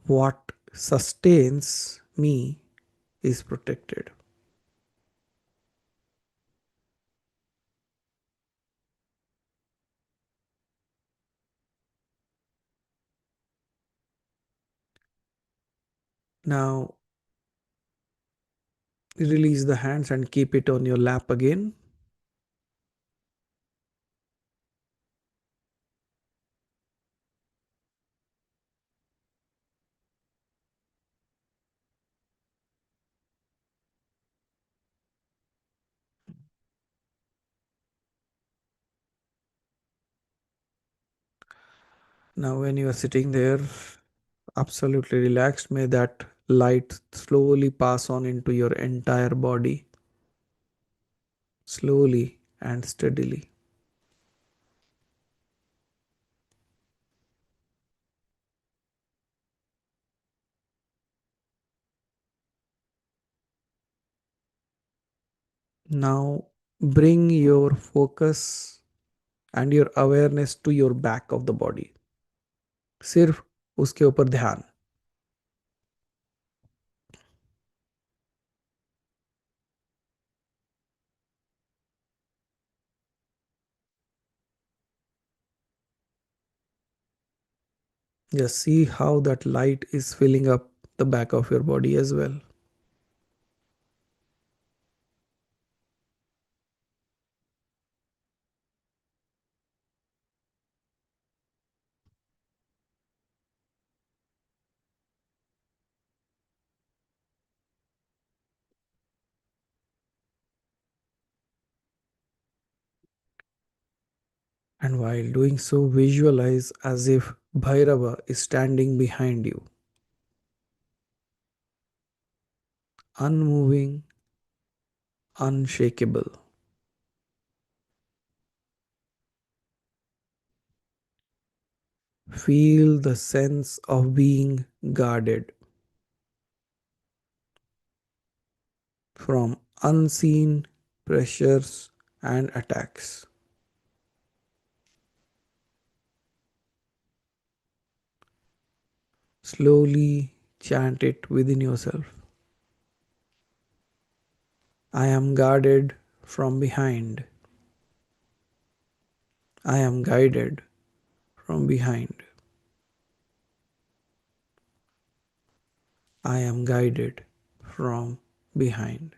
Speaker 1: what sustains me is protected. Now release the hands and keep it on your lap again. Now, when you are sitting there, absolutely relaxed, may that light slowly pass on into your entire body, slowly and steadily. Now, bring your focus and your awareness to your back of the body. सिर्फ उसके ऊपर ध्यान. Just see how that light is filling up the back of your body as well. And while doing so, visualize as if Bhairava is standing behind you, unmoving, unshakable. Feel the sense of being guarded from unseen pressures and attacks. Slowly chant it within yourself. I am guarded from behind. I am guided from behind. I am guided from behind.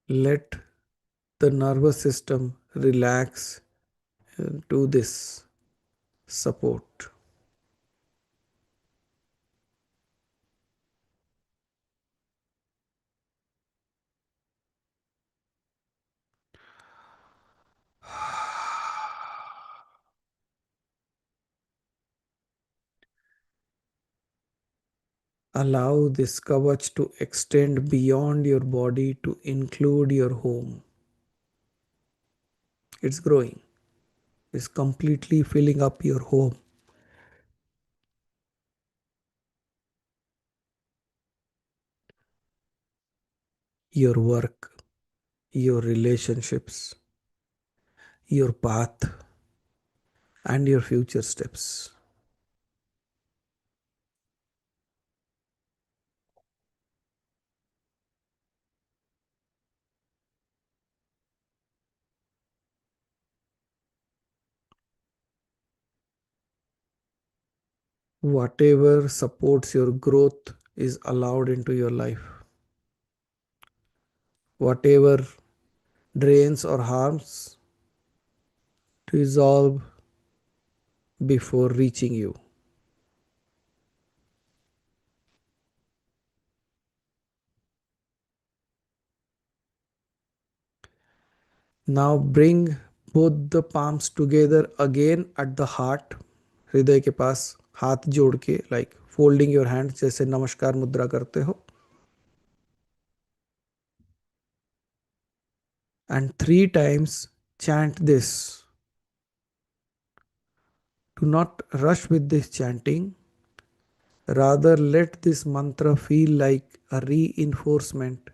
Speaker 1: Let the nervous system relax to this support. Allow this kavach to extend beyond your body to include your home. It's growing. It's completely filling up your home, your work, your relationships, your path, and your future steps. Whatever supports your growth is allowed into your life. Whatever drains or harms, dissolve before reaching you. Now bring both the palms together again at the heart, हृदय के पास हाथ जोड़ के, like folding your hands जैसे नमस्कार मुद्रा करते हो. And 3 times chant this. Do not rush with this chanting. Rather, let this mantra feel like a reinforcement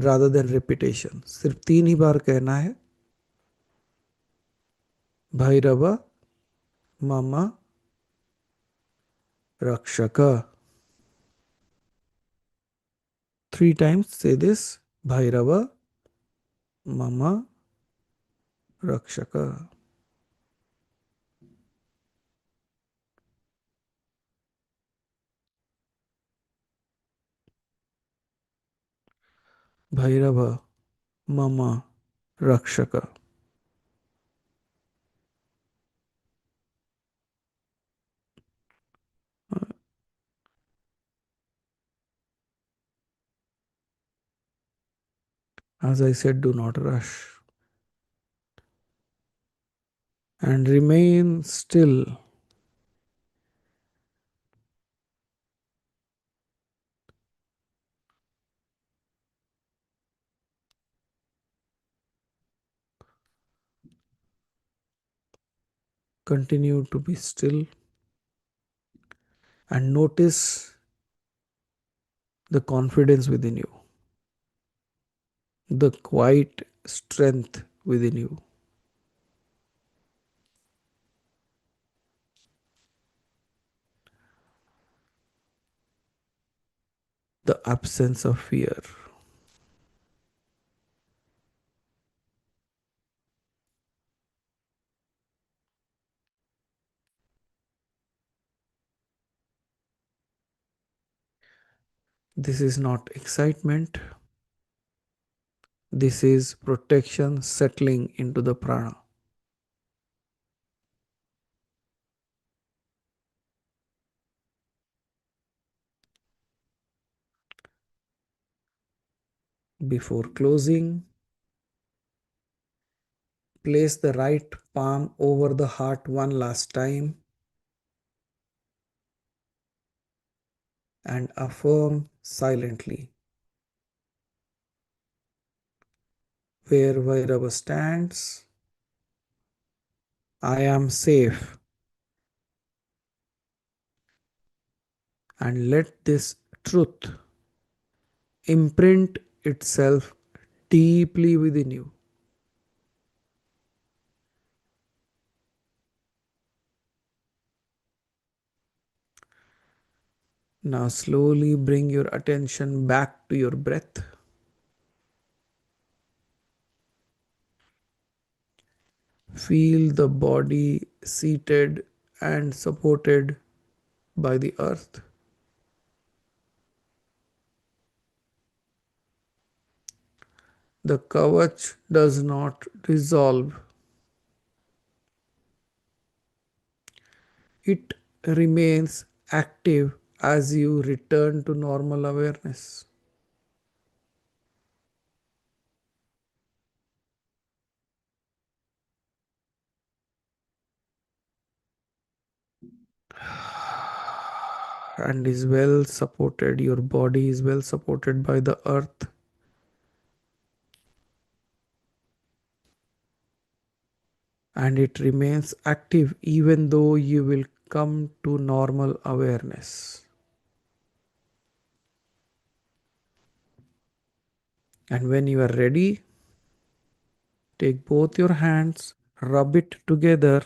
Speaker 1: rather than repetition. सिर्फ 3 ही बार कहना है. भैरव मम रक्षक. 3 times say this. Bhairava Mama Rakshaka. Bhairava Mama Rakshaka. As I said, do not rush and remain still. Continue to be still and notice the confidence within you, the quiet strength within you, the absence of fear. This is not excitement, this is protection settling into the prana. Before closing, place the right palm over the heart one last time and affirm silently. Where Bhairava stands, I am safe, and let this truth imprint itself deeply within you. Now, slowly bring your attention back to your breath. Feel the body seated and supported by the earth. The kavach does not dissolve, it remains active as you return to normal awareness. And is well supported, your body is well supported by the earth, and it remains active even though you will come to normal awareness. And when you are ready, take both your hands, rub it together,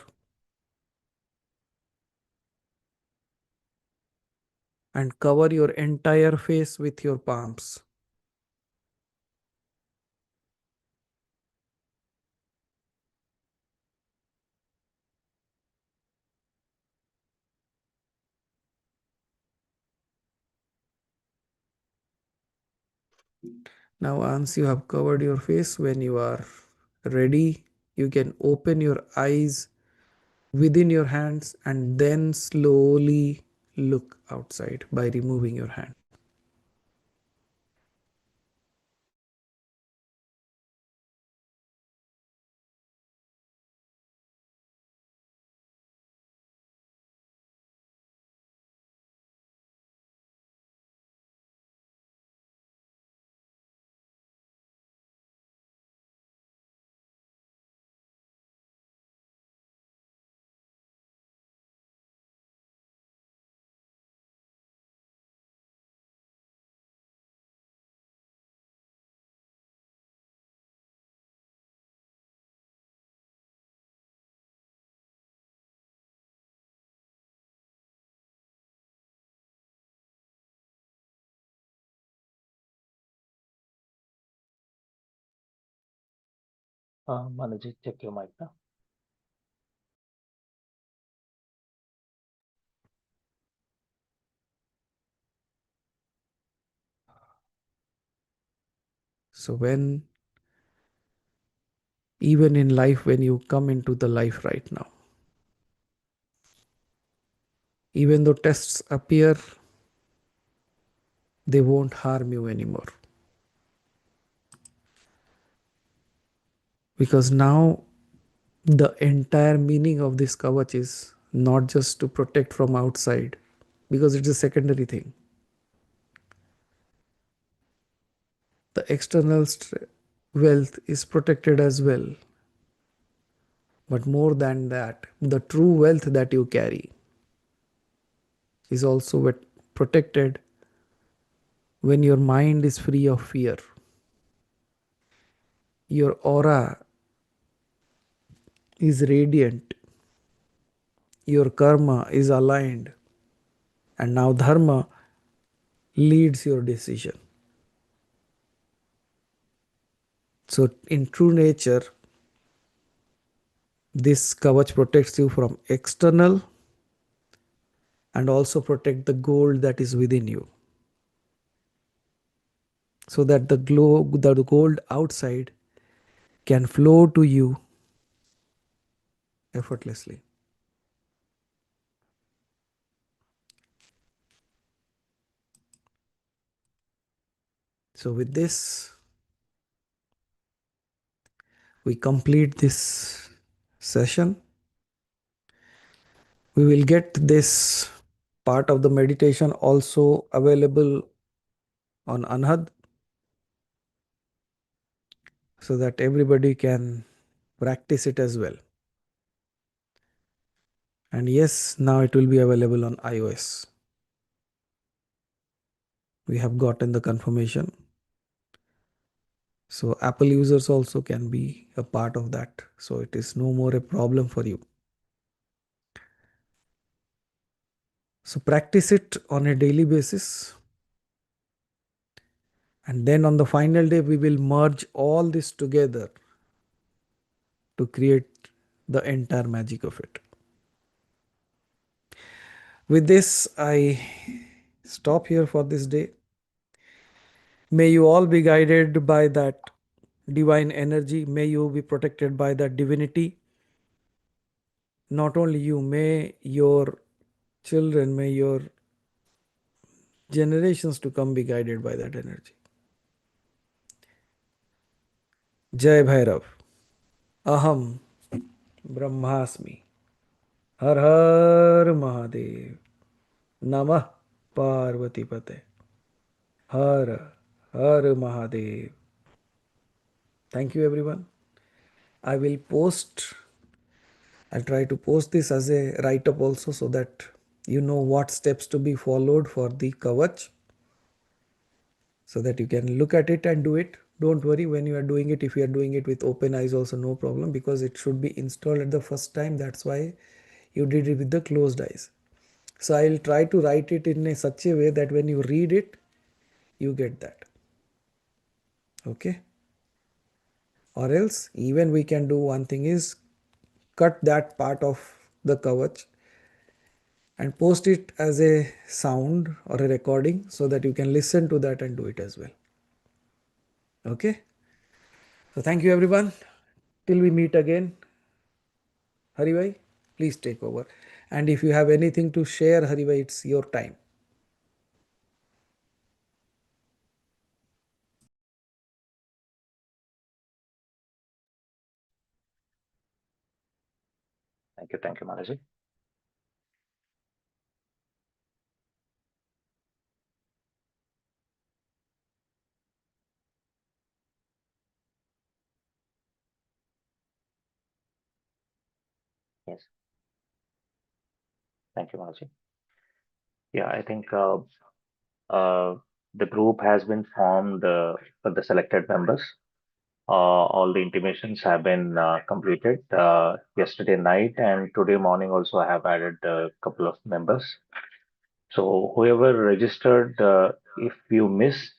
Speaker 1: and cover your entire face with your palms. Now, once you have covered your face, when you are ready, you can open your eyes within your hands and then slowly look outside by removing your hand.
Speaker 4: Manojit, check your mic now.
Speaker 1: So, when even in life, when you come into the life right now, even though tests appear, they won't harm you anymore. Because now the entire meaning of this kavach is not just to protect from outside, because it's a secondary thing. The external wealth is protected as well, but more than that, the true wealth that you carry is also protected when your mind is free of fear. Your aura is radiant, your karma is aligned, and now dharma leads your decision. So, in true nature, this kavach protects you from external and also protect the gold that is within you, so that the gold outside can flow to you effortlessly. So, with this, we complete this session. We will get this part of the meditation also available on Anhad, so that everybody can practice it as well. And yes, now it will be available on iOS. We have gotten the confirmation. So Apple users also can be a part of that. So it is no more a problem for you. So practice it on a daily basis. And then on the final day, we will merge all this together to create the entire magic of it. With this, I stop here for this day. May you all be guided by that divine energy. May you be protected by that divinity. Not only you, may your children, may your generations to come be guided by that energy. Jai Bhairav. Aham Brahmasmi. Har Har Mahadev. Namah Parvati Pate. Har Har Mahadev. Thank you, everyone. I will post, I'll try to post this as a write up also, so that you know what steps to be followed for the Kavach, so that you can look at it and do it. Don't worry when you are doing it. If you are doing it with open eyes also, no problem, because it should be installed at the first time. That's why you did it with the closed eyes. So I'll try to write it in such a way that when you read it, you get that. Okay. Or else even we can do one thing is cut that part of the Kavach and post it as a sound or a recording, so that you can listen to that and do it as well. Okay. So thank you, everyone. Till we meet again. Haribhai, please take over. And if you have anything to share, Haribhai, it's your time.
Speaker 4: Thank you, Manaji. Yes, thank you, Manaji. Yeah, I think uh, the group has been formed for the selected members. All the intimations have been completed yesterday night, and today morning also I have added a couple of members. So whoever registered, if you miss,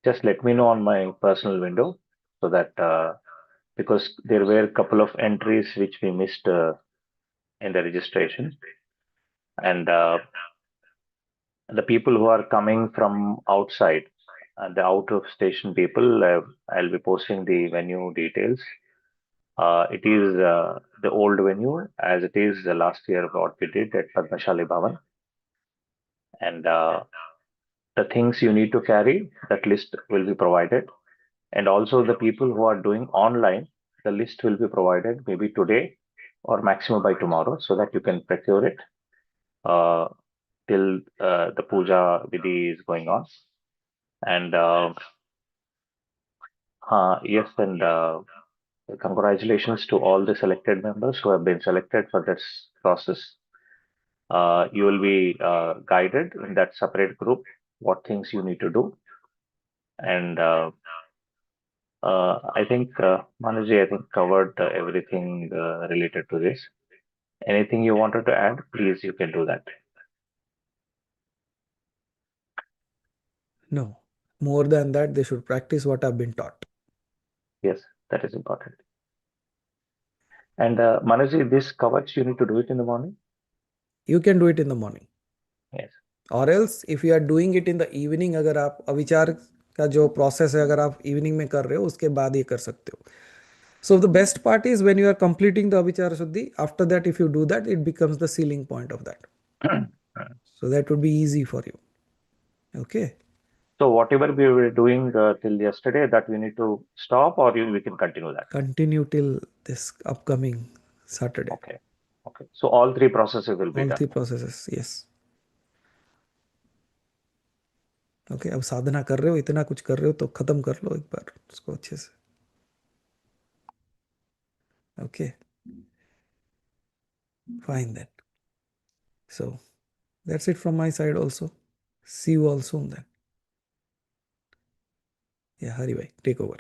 Speaker 4: just let me know on my personal window, so that because there were a couple of entries which we missed in the registration, and the people who are coming from outside, the out of station people, I'll be posting the venue details. It is the old venue, as it is the last year what we did at Padmashali Bhavan, and the things you need to carry, that list will be provided. And also the people who are doing online, the list will be provided maybe today or maximum by tomorrow, so that you can procure it till the puja vidhi is going on. And yes, and congratulations to all the selected members who have been selected for this process. You will be guided in that separate group what things you need to do. And I think Manuji, I think covered everything related to this. Anything you wanted to add, please, you can do that.
Speaker 1: No. More than that, they should practice what I've been taught.
Speaker 4: Yes, that is important. And Manuji, this Kavach, you need to do it in the morning?
Speaker 1: You can do it in the morning.
Speaker 4: Yes.
Speaker 1: और else if you are doing it in the evening, अगर आप अविचार का जो process है अगर आप evening में कर रहे हो उसके बाद ये कर सकते हो. So the best part is when you are completing the avichar shuddhi, after that if you do that, it becomes the sealing point of that. So that would be easy for you. Okay.
Speaker 4: So whatever we were doing till yesterday, that we need to stop, or we can continue that?
Speaker 1: Continue till this upcoming Saturday.
Speaker 4: Okay. Okay. So all three processes will be
Speaker 1: All
Speaker 4: done.
Speaker 1: three processes, yes. Okay अब साधना कर रहे हो, इतना कुछ कर रहे हो तो खत्म कर लो एक बार उसको अच्छे से. Okay fine then. So that's it from my side also. See you all soon then. Yeah, Hari bhai, take over.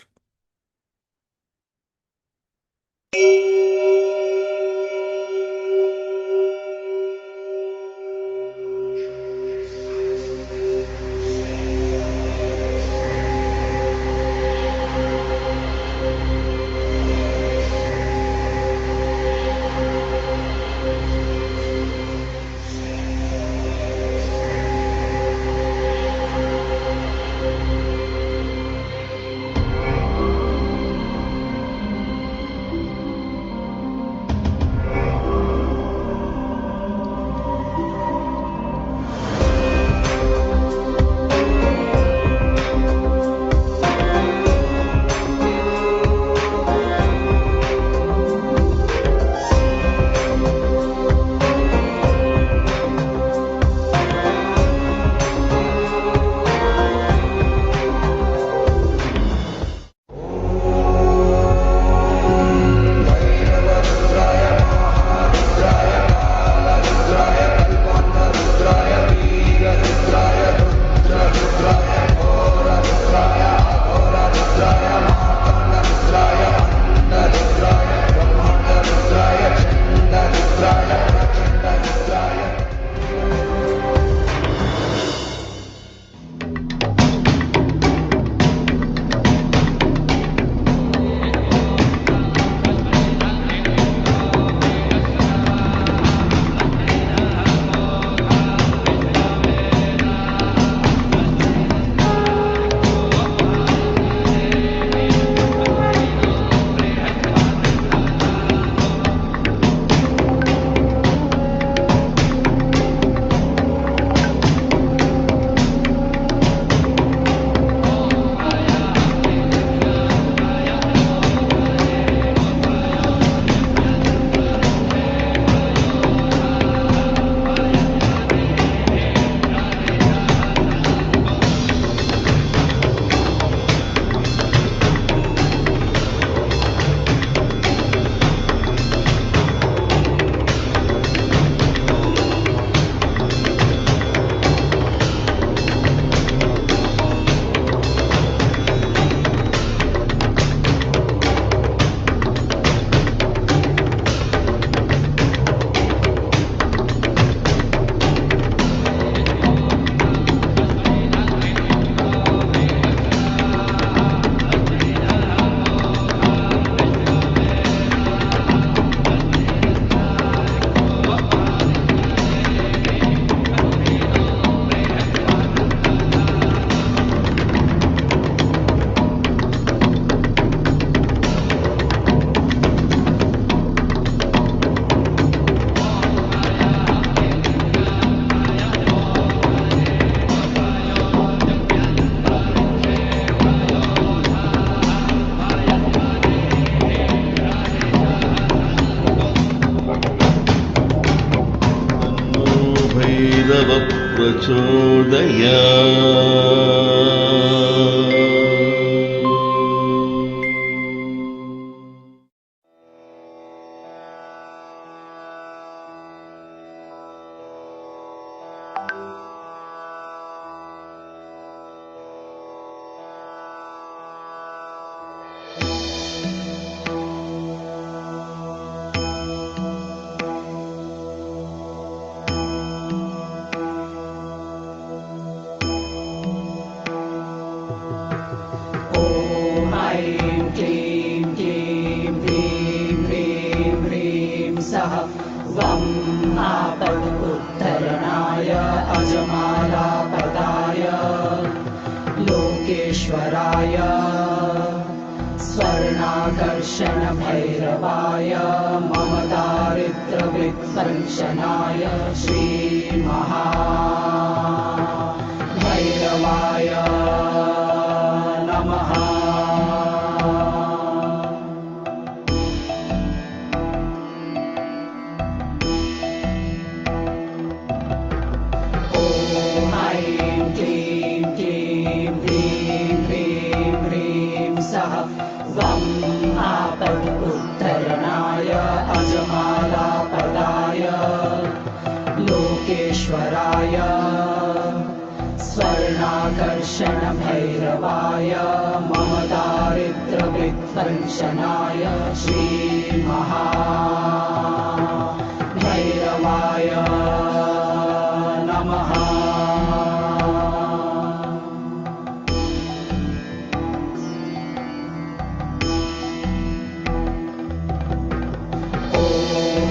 Speaker 5: Bhairav प्रचोदयात्।
Speaker 2: ॐ ऐं क्लीं क्लीं ह्रीं ह्रीं ह्रीं सः वं आपद् उत्तरणाय अजमालापदाय लोकेश्वराय स्वर्णाकर्षण भैरवाय मम दारिद्र्यविध्वंसनाय श्रीमहाभैरवाय नमः। ॐ ऐं क्लीं क्लीं ह्रीं ह्रीं ह्रीं सः वं आपद् उत्तरणाय अजमालापदाय लोकेश्वराय स्वर्णाकर्षण भैरवाय मम दारिद्र्यविध्वंसनाय श्रीमहाभैरवाय नमः। ॐ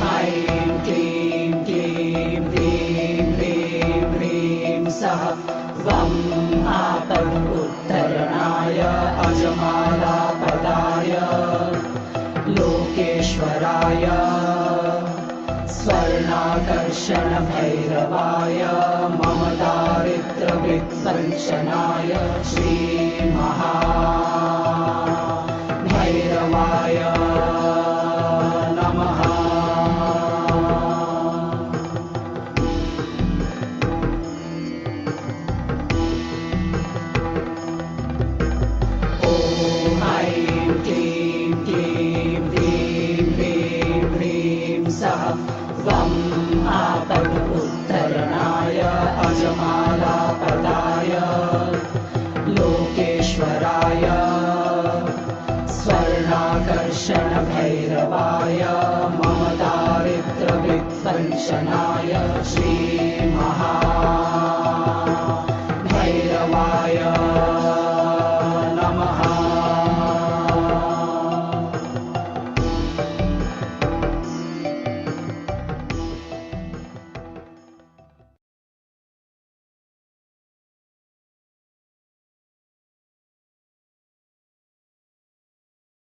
Speaker 2: ऐं क्लीं क्लीं ह्रीं ह्रीं ह्रीं सः वं आपद् उत्तरणाय अजमालापदाय लोकेश्वराय स्वर्णाकर्षण भैरवाय मम दारिद्र्यविध्वंसनाय श्रीमहाभैरवाय नमः। ॐ ऐं क्लीं क्लीं ह्रीं ह्रीं ह्रीं सः वं आपद् उत्तरणाय अजमालापदाय लोकेश्वराय स्वर्णाकर्षण भैरवाय मम दारिद्र्यविध्वंसनाय श्री